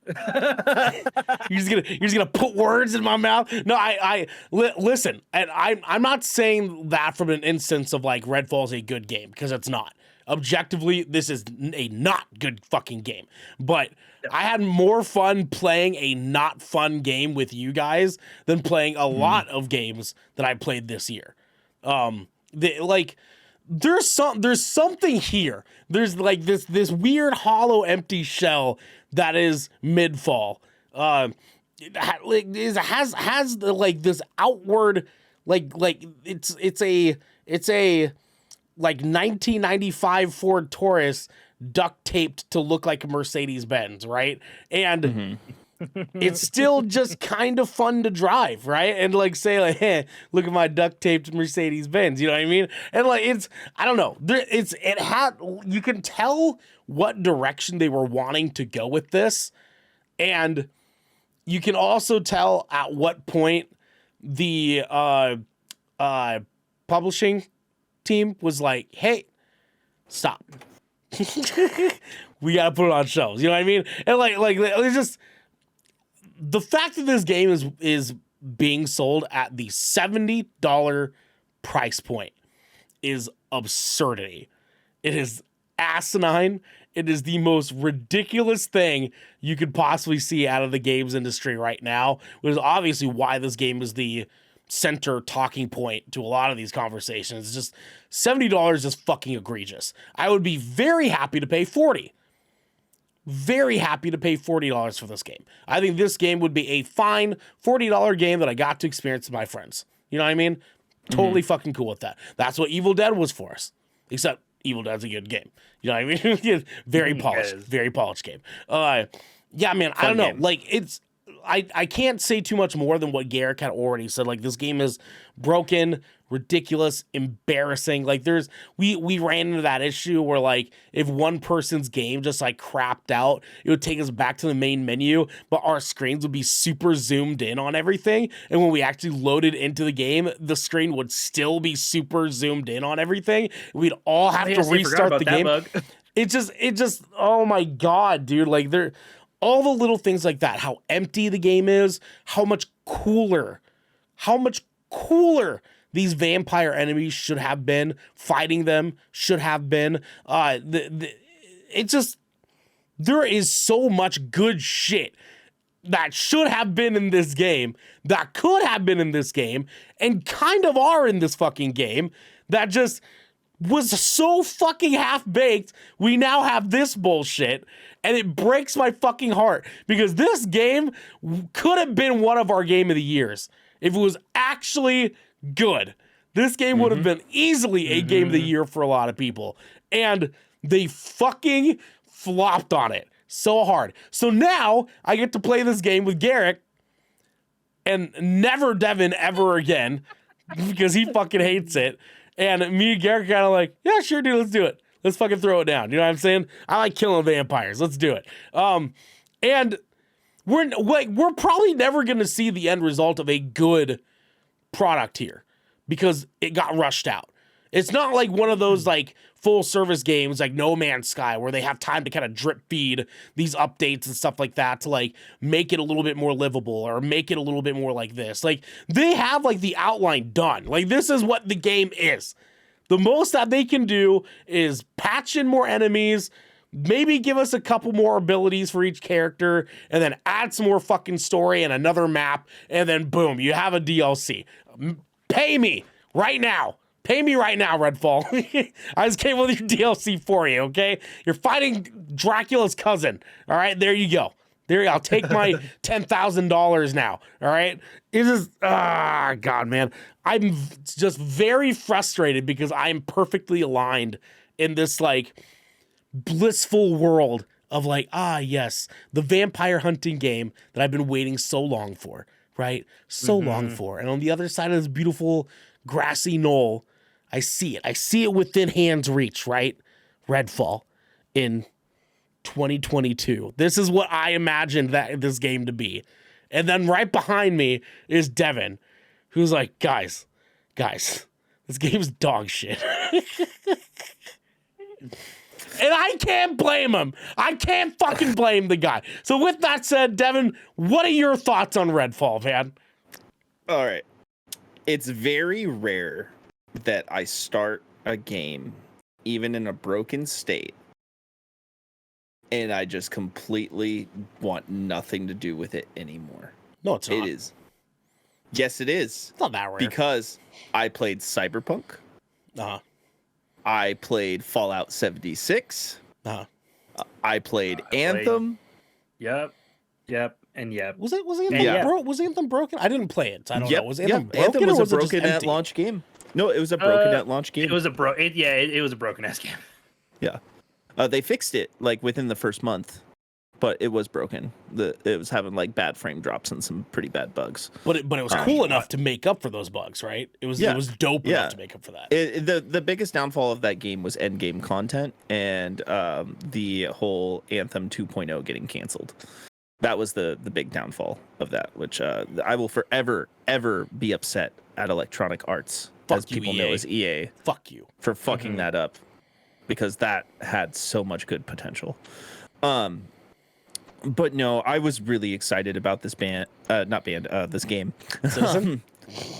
You're just gonna put words in my mouth. No, listen, and I'm not saying that from an instance of like Redfall is a good game, because it's not. Objectively, this is a not good fucking game. But I had more fun playing a not fun game with you guys than playing a lot of games that I played this year. There's something here. There's like this weird hollow empty shell that is Midfall. It has like this outward like it's a like 1995 Ford Taurus duct taped to look like a Mercedes-Benz, right? And it's still just kind of fun to drive, right? And like say like, hey, look at my duct taped Mercedes-Benz, you know what I mean? And like I don't know. You can tell what direction they were wanting to go with this, and you can also tell at what point the publishing team was like, hey, stop. We gotta put it on shelves, you know what I mean? And like it's just the fact that this game is being sold at the $70 price point is absurdity. It is asinine. It is the most ridiculous thing you could possibly see out of the games industry right now, which is obviously why this game is the center talking point to a lot of these conversations. It's just $70 is fucking egregious. I would be very happy to pay $40. Very happy to pay $40 for this game. I think this game would be a fine $40 game that I got to experience with my friends. You know what I mean? Totally fucking cool with that. That's what Evil Dead was for us. Except Evil Dead's a good game. You know what I mean? Very polished game. Yeah, man, I don't know. Game. Like, it's I can't say too much more than what Garrick had already said. Like, this game is broken, ridiculous, embarrassing. Like, we ran into that issue where, like, if one person's game just like crapped out, it would take us back to the main menu, but our screens would be super zoomed in on everything. And when we actually loaded into the game, the screen would still be super zoomed in on everything. We'd all have to restart the game. It just, oh my God, dude. Like, all the little things like that, how empty the game is, how much cooler these vampire enemies should have been, fighting them should have been. It just, there is so much good shit that should have been in this game, that could have been in this game, and kind of are in this fucking game, that just was so fucking half-baked. We now have this bullshit, and it breaks my fucking heart, because this game could have been one of our game of the years if it was actually good. This game would have been easily a game of the year for a lot of people, and they fucking flopped on it so hard. So now I get to play this game with Garrick and never Devin ever again, because he fucking hates it. And me and Garrick kind of like, yeah, sure, dude, let's do it. Let's fucking throw it down. You know what I'm saying? I like killing vampires. Let's do it. And we're probably never going to see the end result of a good product here, because it got rushed out. It's not like one of those like full service games like No Man's Sky, where they have time to kind of drip feed these updates and stuff like that to like make it a little bit more livable or make it a little bit more like this. Like, they have like the outline done. Like, this is what the game is. The most that they can do is patch in more enemies, maybe give us a couple more abilities for each character, and then add some more fucking story and another map, and then boom, you have a DLC. Pay me right now. Pay me right now, Redfall. I just came with your DLC for you, okay? You're fighting Dracula's cousin. All right, there you go. I'll take my $10,000 now. All right? It is, God, man. I'm just very frustrated because I'm perfectly aligned in this, like, blissful world of, like, yes, the vampire hunting game that I've been waiting so long for, right? So long for. And on the other side of this beautiful grassy knoll, I see it. I see it within hand's reach, right? Redfall in 2022. This is what I imagined this game to be. And then right behind me is Devin, who's like, guys, this game's dog shit. And I can't blame him. I can't fucking blame the guy. So with that said, Devin, what are your thoughts on Redfall, man? All right. It's very rare that I start a game, even in a broken state, and I just completely want nothing to do with it anymore. No, it's not. It is. Yes, it is. It's not that rare. Because I played Cyberpunk. Uh-huh. I played Fallout 76. Uh-huh. I played Anthem. Yep. And yep. Was Anthem broken? I didn't play it, so I don't know. Was Anthem broken? Anthem was or a broken it just at empty? launch game. No, it was a broken at launch game. It was a broken ass game. Yeah. They fixed it like within the first month, but it was broken. It was having like bad frame drops and some pretty bad bugs. But it was cool enough to make up for those bugs, right? It was dope enough to make up for that. The biggest downfall of that game was end game content and the whole Anthem 2.0 getting canceled. That was the big downfall of that, which I will forever ever be upset at Electronic Arts, as people know as EA. Fuck you for fucking that up, because that had so much good potential. But no, I was really excited about this this game.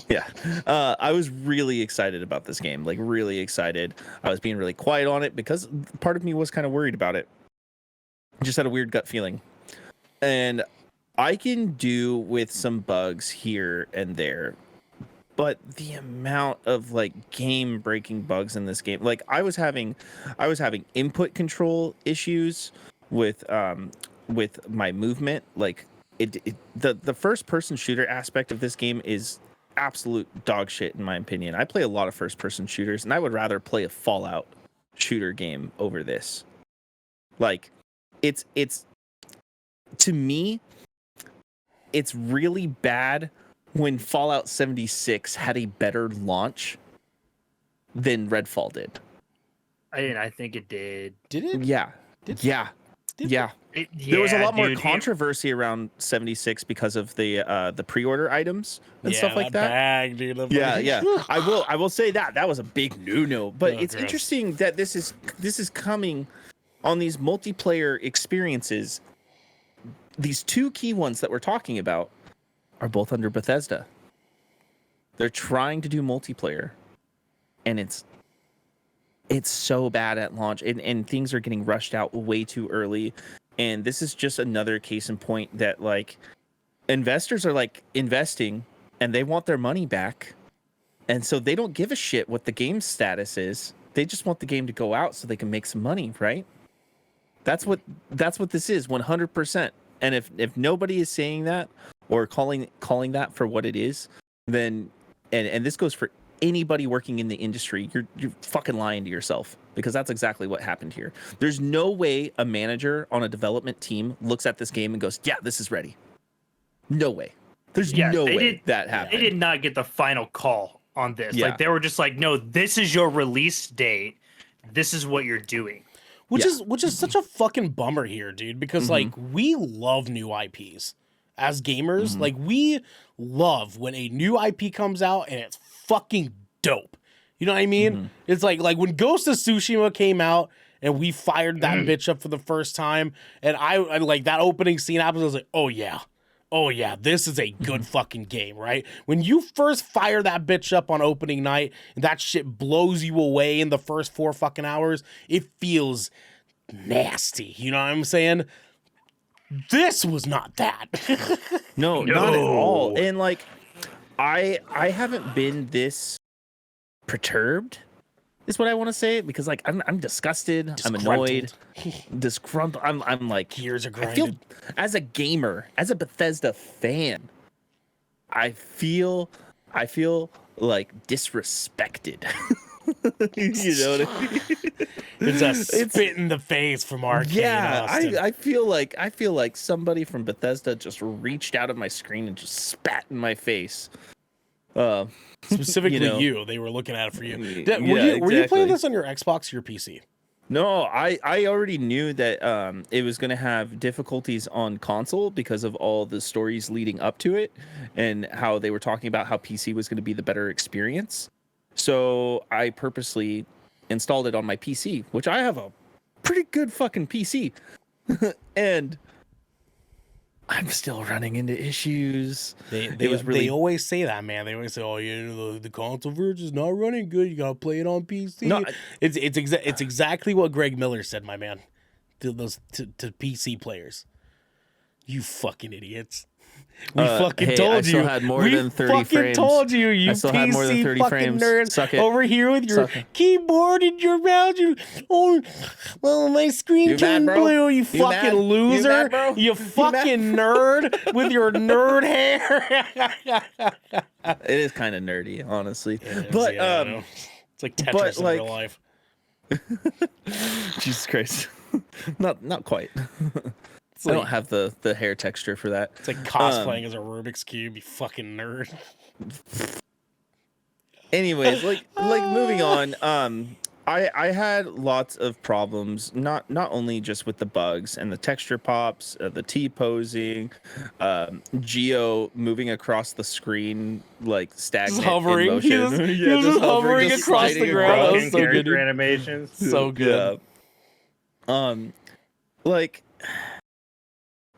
Yeah. I was really excited about this game, like really excited. I was being really quiet on it because part of me was kind of worried about it. I just had a weird gut feeling. And I can do with some bugs here and there, but the amount of like game breaking bugs in this game, like I was having input control issues with my movement. Like the first person shooter aspect of this game is absolute dog shit in my opinion. I play a lot of first person shooters, and I would rather play a Fallout shooter game over this. Like it's to me, it's really bad when Fallout 76 had a better launch than Redfall did. I think it did. Did it? Yeah. Did Yeah. Did Yeah. There was a lot more controversy around 76 because of the pre-order items and stuff like that. Bag, dude, Yeah. I will say that was a big no. But it's gross. interesting that this is coming on these multiplayer experiences. These two key ones that we're talking about are both under Bethesda. They're trying to do multiplayer, and it's so bad at launch, and things are getting rushed out way too early. And this is just another case in point that like investors are like investing and they want their money back, and so they don't give a shit what the game's status is. They just want the game to go out so they can make some money, right? That's what this is, 100%. And if nobody is saying that or calling that for what it is, then and this goes for anybody working in the industry, you're fucking lying to yourself, because that's exactly what happened here. There's no way a manager on a development team looks at this game and goes, "Yeah, this is ready." No way. There's no way that happened. They did not get the final call on this. Yeah. Like they were just like, "No, this is your release date. This is what you're doing." Which is such a fucking bummer here, dude, because like we love new IPs as gamers. Like we love when a new IP comes out and it's fucking dope. You know what I mean? It's like when Ghost of Tsushima came out and we fired that bitch up for the first time, and I like that opening scene happens, I was like, oh yeah, this is a good fucking game, right? When you first fire that bitch up on opening night and that shit blows you away in the first 4 fucking hours, it feels nasty. You know what I'm saying? This was not that. No, not at all. And like I haven't been this perturbed, is what I want to say, because like I'm disgusted, I'm annoyed, disgruntled. I'm like, Gears are grinded. I feel, as a gamer, as a Bethesda fan, I feel like disrespected. You know what I mean? It's a spit in the face from Arcane. Yeah, Austin. I feel like somebody from Bethesda just reached out of my screen and just spat in my face. Specifically, you know. They were looking at it for you. Yeah, Were you playing exactly. this on your Xbox or your PC? No, I already knew that it was going to have difficulties on console because of all the stories leading up to it and how they were talking about how PC was going to be the better experience. So I purposely installed it on my PC, which I have a pretty good fucking PC. And I'm still running into issues. They always say that, man. They always say, "Oh, the console version is not running good. You gotta play it on PC." No, it's exactly what Greg Miller said, my man. To PC players, you fucking idiots. We fucking hey, told I you. still had more we than 30 fucking frames. told you. You I still had more than PC 30 fucking frames. nerds Suck it. over here with your Suck it. keyboard and your mouse. Well, my screen You mad, turned bro? blue. You You fucking mad? You loser. mad, bro? You You fucking nerd with your nerd hair. It is kind of nerdy, honestly. It is, But yeah, I know. It's like Tetris in real life. Jesus Christ. Not quite. It's I like, don't have the hair texture for that. it's like cosplaying as a Rubik's Cube, you fucking nerd. Anyways, like moving on. I had lots of problems, not only just with the bugs and the texture pops, the T-posing, Geo moving across the screen like stagnant Just hovering. in motion. He was just hovering just across the sliding ground. That was Broken so good, character dude. animations. So good. Yeah. Like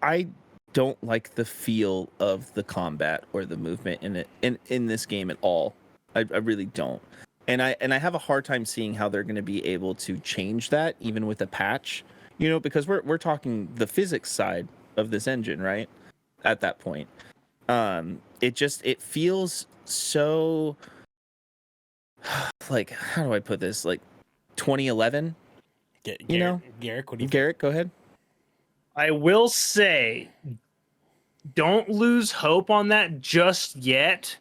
I don't like the feel of the combat or the movement in this game at all. I really don't. And I have a hard time seeing how they're going to be able to change that even with a patch, because we're talking the physics side of this engine, right? At that point. it feels so like, how do I put this? Like 2011, you know? Garrick, what do you think? Garrett, go ahead. I will say, don't lose hope on that just yet.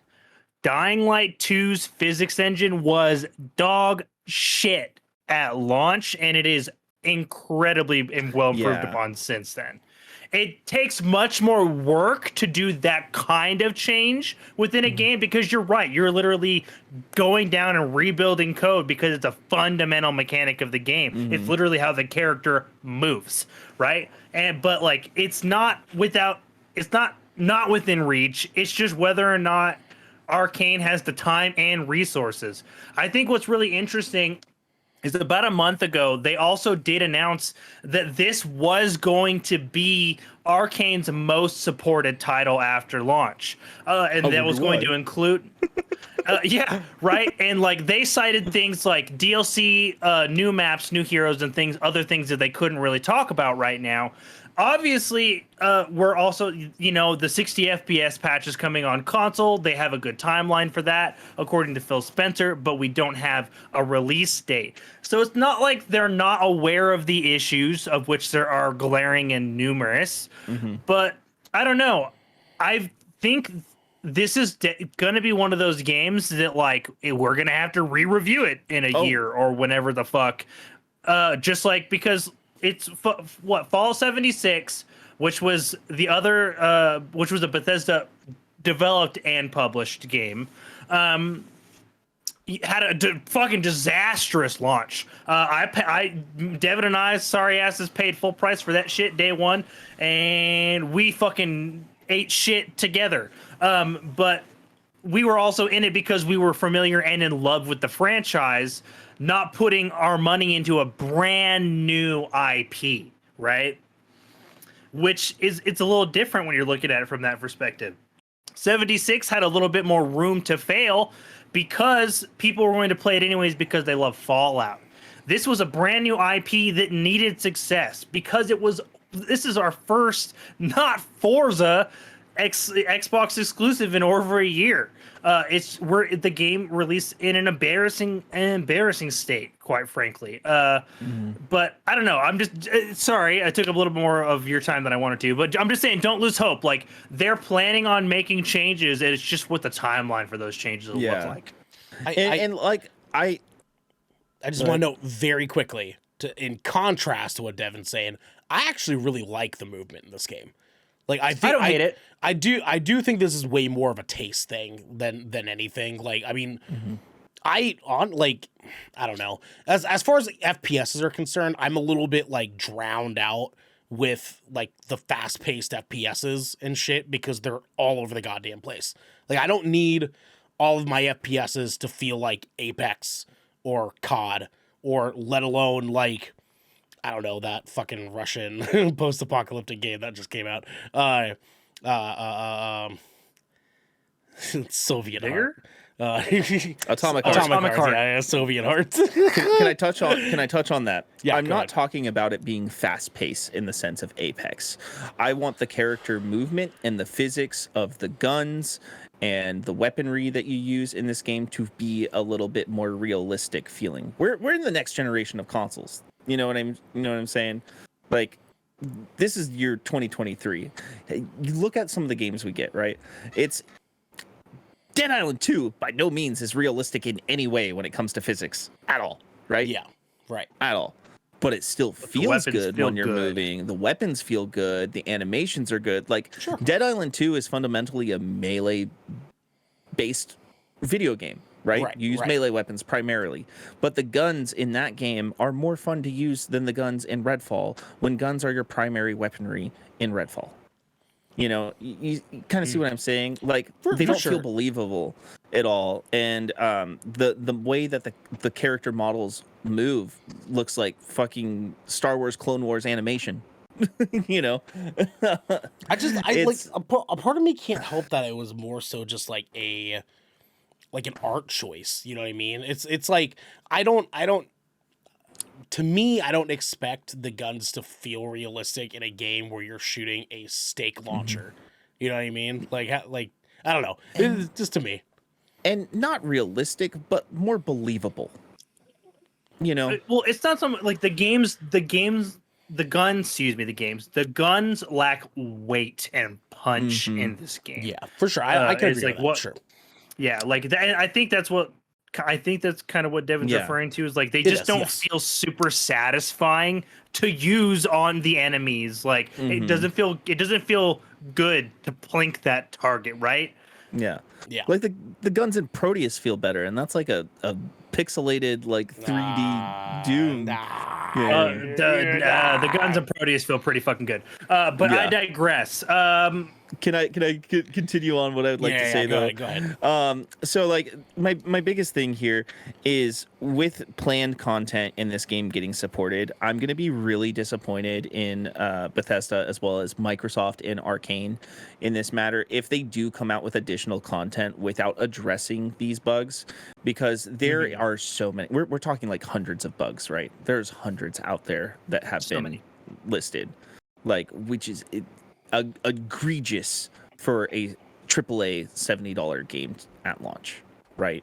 Dying Light 2's physics engine was dog shit at launch, and it is incredibly well improved Yeah. upon since then. It takes much more work to do that kind of change within a game because you're right. You're literally going down and rebuilding code because it's a fundamental mechanic of the game. It's literally how the character moves, right? But like it's not within reach. It's just whether or not Arcane has the time and resources. I think what's really interesting is about a month ago, they also did announce that this was going to be Arcane's most supported title after launch. And that was going to include... yeah, right? And like they cited things like DLC, new maps, new heroes, and other things that they couldn't really talk about right now. Obviously, we're also, the 60 FPS patch is coming on console. They have a good timeline for that, according to Phil Spencer, but we don't have a release date. So it's not like they're not aware of the issues, of which there are glaring and numerous. But I don't know. I think this is going to be one of those games that, like, we're going to have to re-review it in a year or whenever the fuck. Just like, because... It's Fallout 76, which was which was a Bethesda developed and published game, had a fucking disastrous launch. Devin and I, sorry asses, paid full price for that shit day one, and we fucking ate shit together. But we were also in it because we were familiar and in love with the franchise, not putting our money into a brand new IP, right? It's a little different when you're looking at it from that perspective. 76 had a little bit more room to fail because people were going to play it anyways because they love Fallout. This was a brand new IP that needed success because this is our first, not Forza, Xbox exclusive in over a year. The game released in an embarrassing state, quite frankly. But I don't know. I'm just sorry. I took a little more of your time than I wanted to, but I'm just saying, don't lose hope. Like they're planning on making changes, and it's just what the timeline for those changes will look like. I just want to note very quickly, in contrast to what Devin's saying, I actually really like the movement in this game. Like I don't hate it. I do think this is way more of a taste thing than anything. Like I mean, I don't know. As far as FPSs are concerned, I'm a little bit like drowned out with like the fast-paced FPSs and shit because they're all over the goddamn place. Like I don't need all of my FPSs to feel like Apex or COD or let alone like I don't know, that fucking Russian post-apocalyptic game that just came out. Soviet Bigger? Heart. Atomic Heart. Yeah, Soviet Heart. Can I touch on that? Yeah, I'm go not ahead. talking about it being fast paced in the sense of Apex. I want the character movement and the physics of the guns and the weaponry that you use in this game to be a little bit more realistic feeling. We're in the next generation of consoles. You know what I'm saying? Like this is year 2023. You look at some of the games we get, right? It's Dead Island 2 by no means is realistic in any way when it comes to physics at all, right? Yeah, right. At all. But it still feels good feel when you're good. moving. The weapons feel good. The animations are good. Like Sure. Dead Island 2 is fundamentally a melee based video game, right? Right, You use right. melee weapons primarily. But the guns in that game are more fun to use than the guns in Redfall when guns are your primary weaponry in Redfall. You know, you kind of see what I'm saying? Like they don't sure. feel believable at all. And the way that the character models move looks like fucking Star Wars Clone Wars animation. You know? Like a part of me can't help that it was more so just like an art choice. You know what I mean? It's like to me, I don't expect the guns to feel realistic in a game where you're shooting a stake launcher You know what I mean? Like I don't know. It's just to me. And not realistic, but more believable. You know? Well, it's not something like the guns lack weight and punch Mhm. in this game. Yeah, for sure. I can it's agree like with that. what Sure. Yeah, like I think that's kind of what Devin's Yeah. referring to, is like they It just is, don't yes. feel super satisfying to use on the enemies. Like it doesn't feel good to plink that target, right? Yeah. Yeah. Like the guns in Proteus feel better, and that's like a pixelated like 3D Doom. Yeah. The guns of Proteus feel pretty fucking good. But I Yeah. digress. Can I continue on what I would like to say though? Go ahead. So like my biggest thing here is with planned content in this game getting supported, I'm gonna be really disappointed in Bethesda as well as Microsoft and Arcane in this matter if they do come out with additional content without addressing these bugs, because there are so many. We're talking like hundreds of bugs, right? There's hundreds out there that have So been many. listed, like which is egregious for a AAA $70 game at launch, right?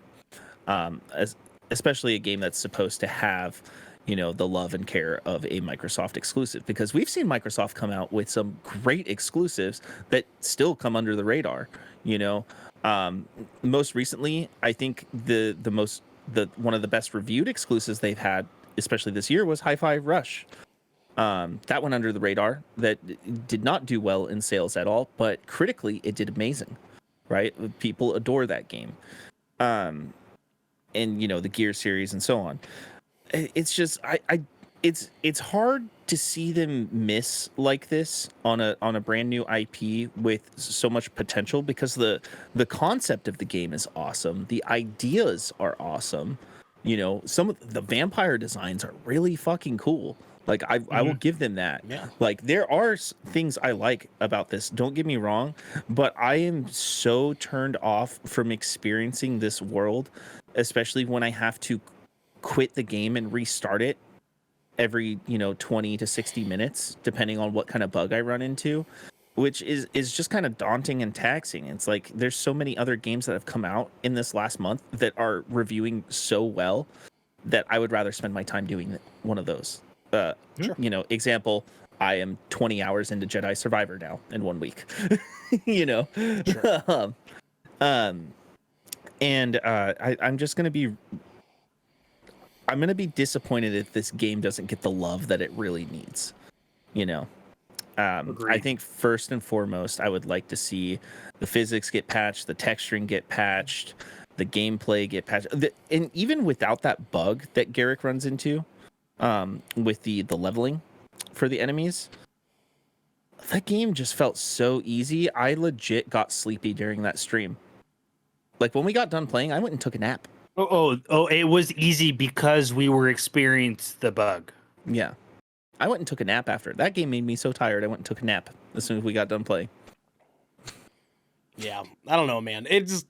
Especially a game that's supposed to have, you know, the love and care of a Microsoft exclusive, because we've seen Microsoft come out with some great exclusives that still come under the radar, you know. Most recently, I think the one of the best reviewed exclusives they've had, especially this year, was Hi-Fi Rush. That went under the radar. That did not do well in sales at all, but critically it did amazing, right? People adore that game. And you know, the Gear series and so on. It's just it's hard to see them miss like this on a brand new IP with so much potential, because the concept of the game is awesome. The ideas are awesome. You know, some of the vampire designs are really fucking cool. Like I will give them that. Yeah. Like there are things I like about this. Don't get me wrong, but I am so turned off from experiencing this world, especially when I have to quit the game and restart it every, you know, 20 to 60 minutes, depending on what kind of bug I run into, which is just kind of daunting and taxing. It's like there's so many other games that have come out in this last month that are reviewing so well that I would rather spend my time doing one of those. Sure. You know, example, I am 20 hours into Jedi Survivor now in 1 week. You know, Sure. and I'm just gonna be. I'm gonna be disappointed if this game doesn't get the love that it really needs. You know, I Agreed. think first and foremost, I would like to see the physics get patched, the texturing get patched, the gameplay get patched, and even without that bug that Garrick runs into, with the leveling for the enemies, that game just felt so easy. I legit got sleepy during that stream. Like when we got done playing, I went and took a nap. Oh! It was easy because we were experienced the bug. Yeah. I went and took a nap after. That game made me so tired. I went and took a nap as soon as we got done playing. Yeah. I don't know, man. It just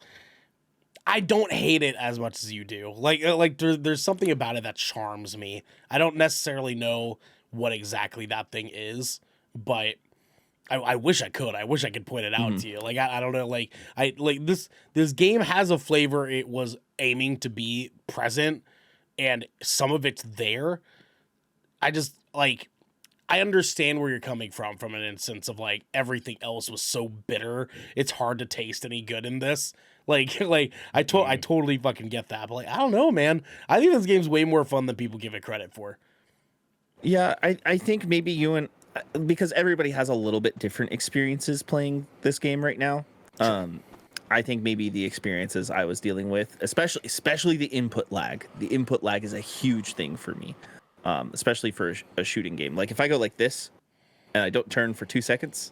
I don't hate it as much as you do. Like there's something about it that charms me. I don't necessarily know what exactly that thing is, but I wish I could. I wish I could point it out to you. Like I don't know. Like this game has a flavor it was aiming to be present, and some of it's there. I just like I understand where you're coming from an instance of like everything else was so bitter. It's hard to taste any good in this. Like I totally fucking get that. But like I don't know, man. I think this game's way more fun than people give it credit for. Yeah, I think maybe you and because everybody has a little bit different experiences playing this game right now. I think maybe the experiences I was dealing with, especially the input lag. The input lag is a huge thing for me, especially for a shooting game. Like if I go like this and I don't turn for 2 seconds,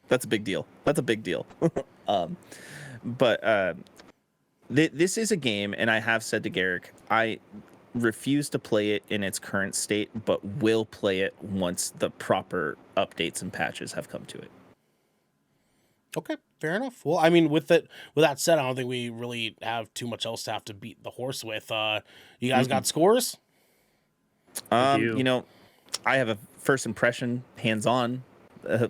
that's a big deal. That's a big deal. But this is a game, and I have said to Garrick, I refuse to play it in its current state, but will play it once the proper updates and patches have come to it. Okay, fair enough. Well, I mean, with that said, I don't think we really have too much else to have to beat the horse with. You guys got scores? You know, I have a first impression hands-on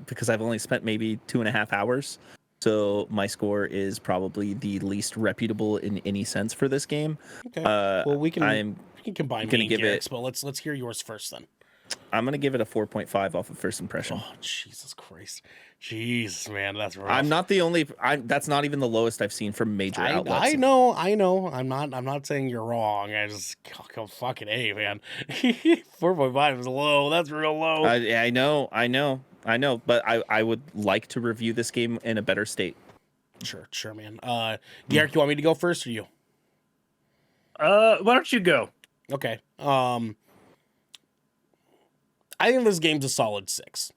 because I've only spent maybe 2.5 hours So my score is probably the least reputable in any sense for this game. Okay. Well, we can combine gonna me and give Garrick's, it- but let's hear yours first then. I'm gonna give it a 4.5 off of first impression. Oh, Jesus Christ. Jesus, man, that's rough. I'm not the only. That's not even the lowest I've seen from major outlets. I know. I'm not saying you're wrong. I just fucking A, man. 4.5 is low. That's real low. I know. But I would like to review this game in a better state. Sure, man. Garrick, you want me to go first or you? Why don't you go? Okay. I think this game's a solid 6.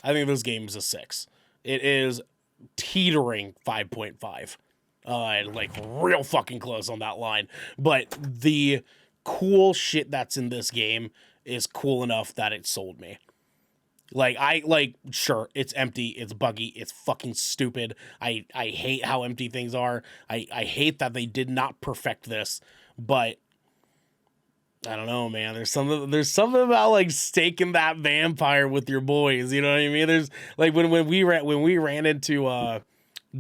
I think this game's a 6. It is teetering 5.5. Like real fucking close on that line. But the cool shit that's in this game is cool enough that it sold me. Sure, it's empty, it's buggy, it's fucking stupid. I hate how empty things are. I hate that they did not perfect this, but I don't know, man. There's something about like staking that vampire with your boys. You know what I mean? There's like when we ran into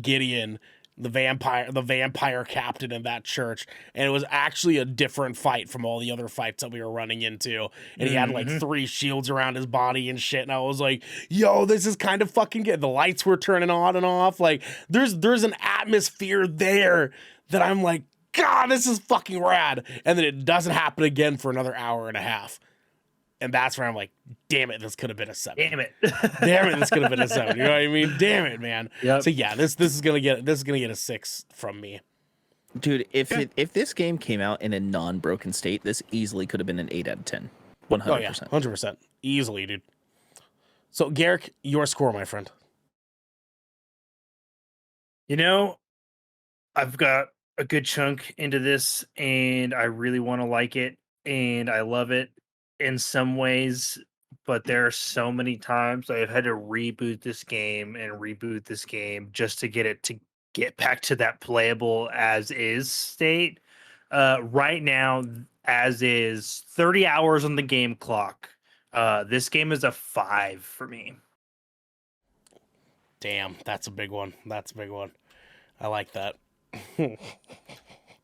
Gideon, the vampire captain in that church, and it was actually a different fight from all the other fights that we were running into. And he had like 3 shields around his body and shit. And I was like, yo, this is kind of fucking good. The lights were turning on and off. Like there's an atmosphere there that I'm like, God, this is fucking rad. And then it doesn't happen again for another hour and a half. And that's where I'm like, damn it, this could have been a 7. Damn it. Damn it, this could have been a 7. You know what I mean? Damn it, man. Yep. So yeah, this is gonna get a 6 from me. Dude, if this game came out in a non-broken state, this easily could have been an 8 out of 10. 100%. Oh yeah, 100%. Easily, dude. So Garrick, your score, my friend. You know, I've got a good chunk into this and I really want to like it and I love it in some ways, but there are so many times I've had to reboot this game just to get it to get back to that playable as is state. Right now, as is 30 hours on the game clock. This game is a 5 for me. Damn, that's a big one. I like that.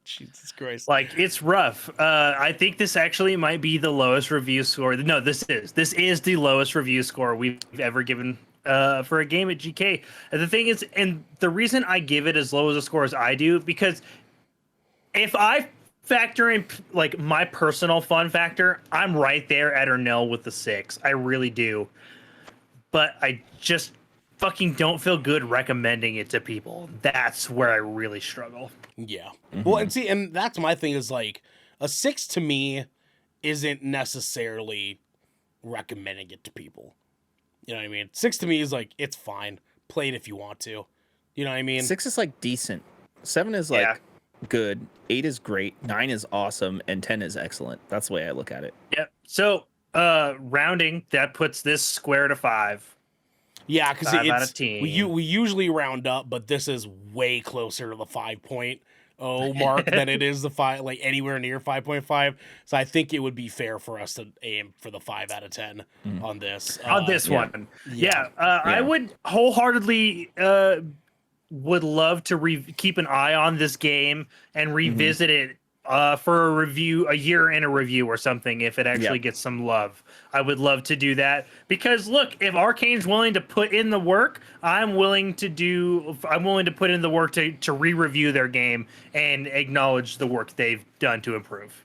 Jesus Christ. Like, it's rough. I think this actually might be the lowest review score. No, this is the lowest review score we've ever given for a game at GK. And the thing is, and the reason I give it as low as a score as I do, because if I factor in like my personal fun factor, I'm right there at Ernell with the 6. I really do. But I just fucking don't feel good recommending it to people. That's where I really struggle. Yeah. Well, and see, and that's my thing is like a 6 to me isn't necessarily recommending it to people. You know what I mean? 6 to me is like, it's fine. Play it if you want to. You know what I mean? 6 is like decent. 7 is like good. 8 is great. 9 is awesome. And 10 is excellent. That's the way I look at it. Yep. So rounding, that puts this square to 5. Yeah, because 5 out of 10. we usually round up, but this is way closer to the 5.0 mark than it is the 5, like anywhere near 5.5. So I think it would be fair for us to aim for the 5 out of 10 on this. On this one. Yeah. I would wholeheartedly would love to keep an eye on this game and revisit it for a review, a year in a review or something, if it actually gets some love. I would love to do that because look, if Arcane's willing to put in the work, I'm willing to put in the work to re-review their game and acknowledge the work they've done to improve.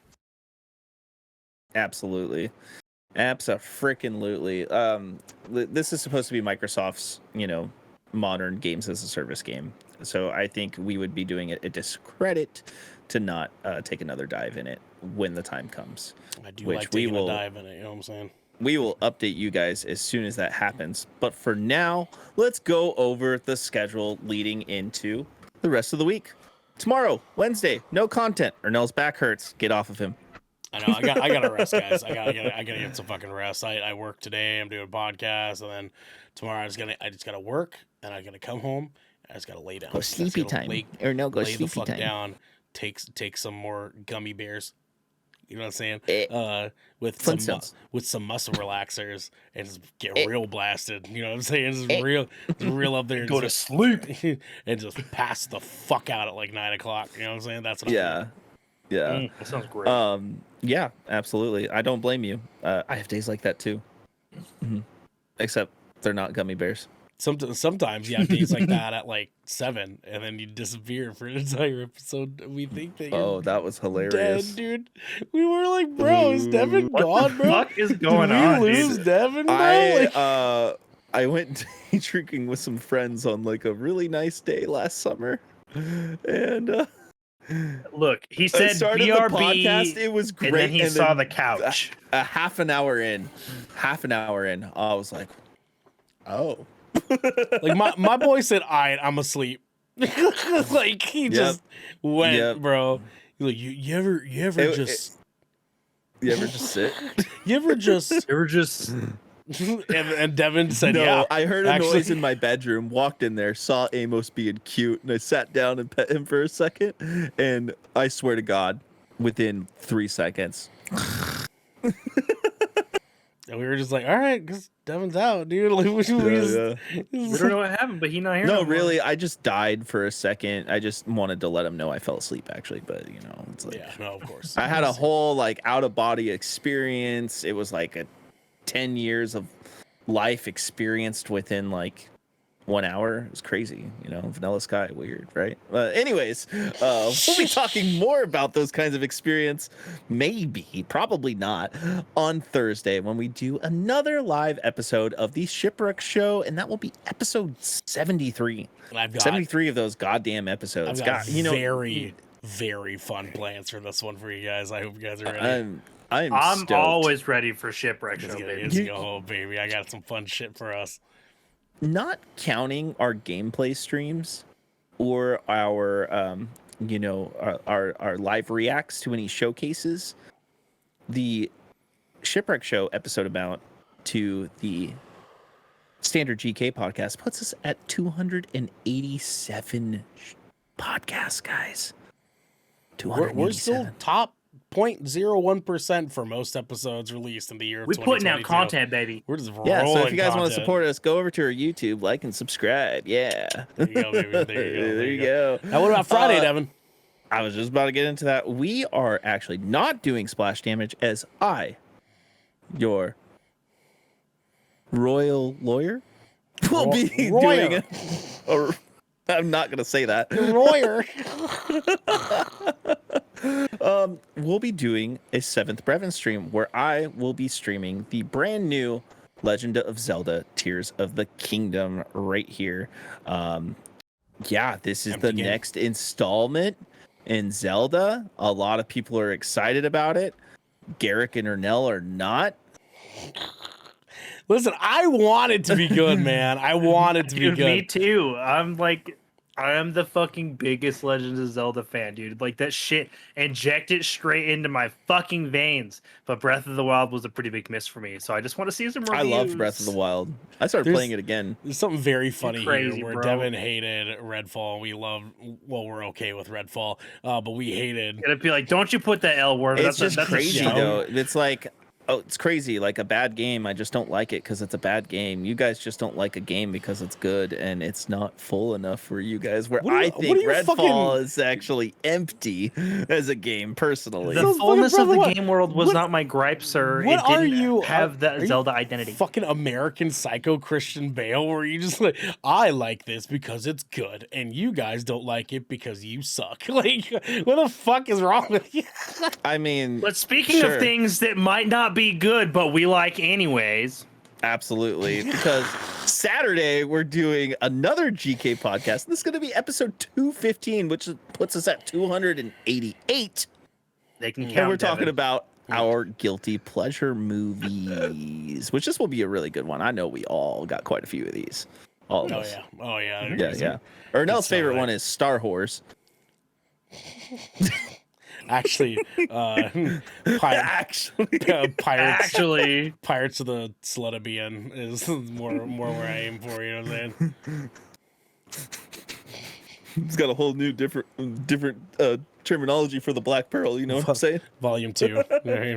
Absolutely. Abso-freaking-lutely. This is supposed to be Microsoft's, modern games as a service game. So I think we would be doing it a discredit to not take another dive in it when the time comes. I do like taking a dive in it, you know what I'm saying? We will update you guys as soon as that happens. But for now, let's go over the schedule leading into the rest of the week. Tomorrow, Wednesday, no content. Ernell's back hurts. Get off of him. I know. I gotta rest, guys. I gotta get some fucking rest. I work today. I'm doing a podcast, and then tomorrow I just gotta work, and I gotta come home. I just gotta lay down. Go sleepy time. Lay the fuck down. Take some more gummy bears. You know what I'm saying? Eh, With Flintstones. some muscle relaxers and just get Eh. real blasted. You know what I'm saying? Just Eh. real up there and Go to just, sleep. and just pass the fuck out at like 9 o'clock. You know what I'm saying? That's what Yeah. Yeah. That sounds great. Yeah, absolutely. I don't blame you. I have days like that too. Mhm. Except they're not gummy bears. Sometimes you have days like that at like 7, and then you disappear for an entire episode. We think that Oh, you're that was hilarious. dead, dude. We were like, bro, is Devin What gone, the bro? fuck is going Did on, we dude? lose Devin, bro? Like, I went day drinking with some friends on like a really nice day last summer, and Look, he I said started the BRB, podcast. It was great, and then he saw then the couch. a half an hour in, I was like, oh, like my boy said, "All right, I'm asleep." Like he just went, Yep. bro. He's like, you ever It- just you ever just sit? you ever just They were just and Devin said, No, "Yeah." I heard a actually. noise in my bedroom, walked in there, saw Amos being cute, and I sat down and pet him for a second, and I swear to God, within 3 seconds, And we were just like, "All right, because Devin's out, dude." Like, we just, we don't know what happened, but he not here. no, more. really, I just died for a second. I just wanted to let him know I fell asleep, actually, but you know, it's like yeah, no, of course. I had a whole like out of body experience. It was like a 10 years of life experienced within like 1 hour. It was crazy, you know. Vanilla Sky, weird, right? Anyways, we'll be talking more about those kinds of experience, maybe, probably not, on Thursday when we do another live episode of the Shipwreck Show, and that will be episode 73. And I've got 73 of those goddamn episodes. I've got God, you know, very, very fun plans for this one for you guys. I hope you guys are ready. I'm I'm stoked. always ready for shipwreck show, Let's baby. let's go home, baby. I got some fun shit for us. Not counting our gameplay streams or our you know, our live reacts to any showcases, the Shipwreck Show episode amount to the standard GK podcast puts us at 287 podcasts, guys. We're still 287. top 0.01% for most episodes released in the year of We putting out 2022. content, baby. We're just Yeah, so if rolling you guys want to content. support us, go over to our YouTube, like and subscribe. Yeah. There you go, baby. There you go. There you go. Now, what about Friday, Devin? I was just about to get into that. We are actually not doing splash damage as I, your royal lawyer, will be Royer. doing a I'm not going to say that. Royer. We'll be doing a 7th Brevin stream where I will be streaming the brand new Legend of Zelda Tears of the Kingdom right here. Yeah, this is Empty the game. next installment in Zelda. A lot of people are excited about it. Garrick and Ernell are not. Listen, I want it to be good, man. I want it to be Dude, good. me too. I am the fucking biggest Legends of Zelda fan, dude. Like that shit, inject it straight into my fucking veins. But Breath of the Wild was a pretty big miss for me, so I just want to see some reviews. I loved Breath of the Wild. I started There's- playing it again. There's something very funny crazy, here where bro. Devin hated Redfall. We're okay with Redfall, but we hated. It'd be like, don't you put that L word? It's just that's crazy, a show. though. It's like, oh, it's crazy. Like a bad game, I just don't like it because it's a bad game. You guys just don't like a game because it's good and it's not full enough for you guys. Where What are I you- think what are you Redfall fucking- is actually empty as a game, personally. The Those fullness fucking of the Breath of game world was what- not my gripe, sir. What It are didn't you have are that you Zelda identity. Fucking American Psycho Christian Bale, where you just like, I like this because it's good, and you guys don't like it because you suck. Like, what the fuck is wrong with you? I mean, But speaking Sure. of things that might not be good, but we like anyways. absolutely. Because Saturday, we're doing another GK podcast. This is going to be episode 215, which puts us at 288. They can count. And we're talking Devin. about our guilty pleasure movies, which this will be a really good one. I know we all got quite a few of these. All of Oh us. yeah, oh yeah, Yeah. Ernell's favorite right. one is Star Wars. Actually, Actually, pirates. Pirates of the Sluttabian is more where I aim for. You know what I'm saying? it's got a whole new different terminology for the Black Pearl. You know what I'm saying? Volume 2.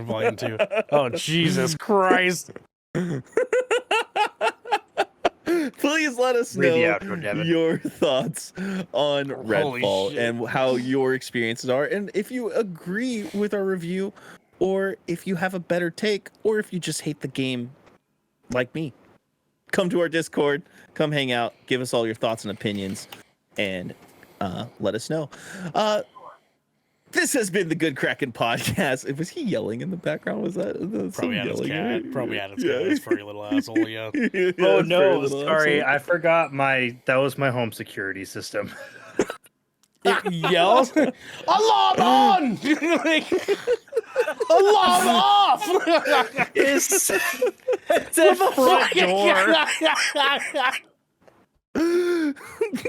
Volume 2. Oh, Jesus Christ. Please let us Read the know outro, Devin. your thoughts on Holy Redfall shit. and how your experiences are, and if you agree with our review, or if you have a better take, or if you just hate the game like me. Come to our Discord, come hang out, give us all your thoughts and opinions, and let us know. This has been the Good Kraken podcast. Was he yelling in the background? Was that Probably had his yelling? cat. Probably had his cat. His furry little asshole, yeah. Yeah, Oh his furry no, little sorry, asshole. I forgot that was my home security system. It yells, alarm on! Like, alarm off! It's at front door.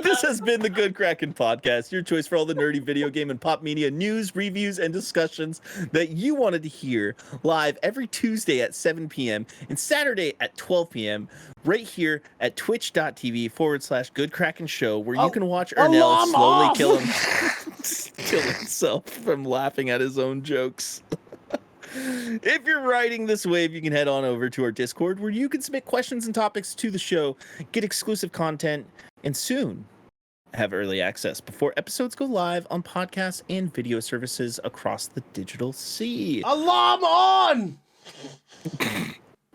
This has been the Good Kraken podcast, your choice for all the nerdy video game and pop media news, reviews, and discussions that you wanted to hear live every Tuesday at 7 p.m. and Saturday at 12 p.m. right here at twitch.tv/Good Kraken Show, where you can watch Ernell alarm slowly off! kill himself from laughing at his own jokes. If you're riding this wave, you can head on over to our Discord, where you can submit questions and topics to the show, get exclusive content, and soon have early access before episodes go live on podcasts and video services across the digital sea. Alarm on!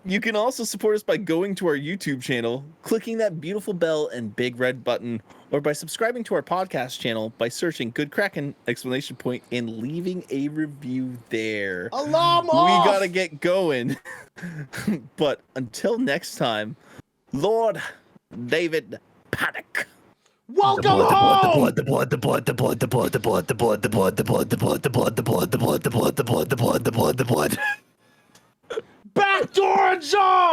You can also support us by going to our YouTube channel, clicking that beautiful bell and big red button, or by subscribing to our podcast channel by searching Good Kraken ! And leaving a review there. Alarm off! We gotta get going. But until next time, Lord David Paddock. Welcome home! Back door ajar!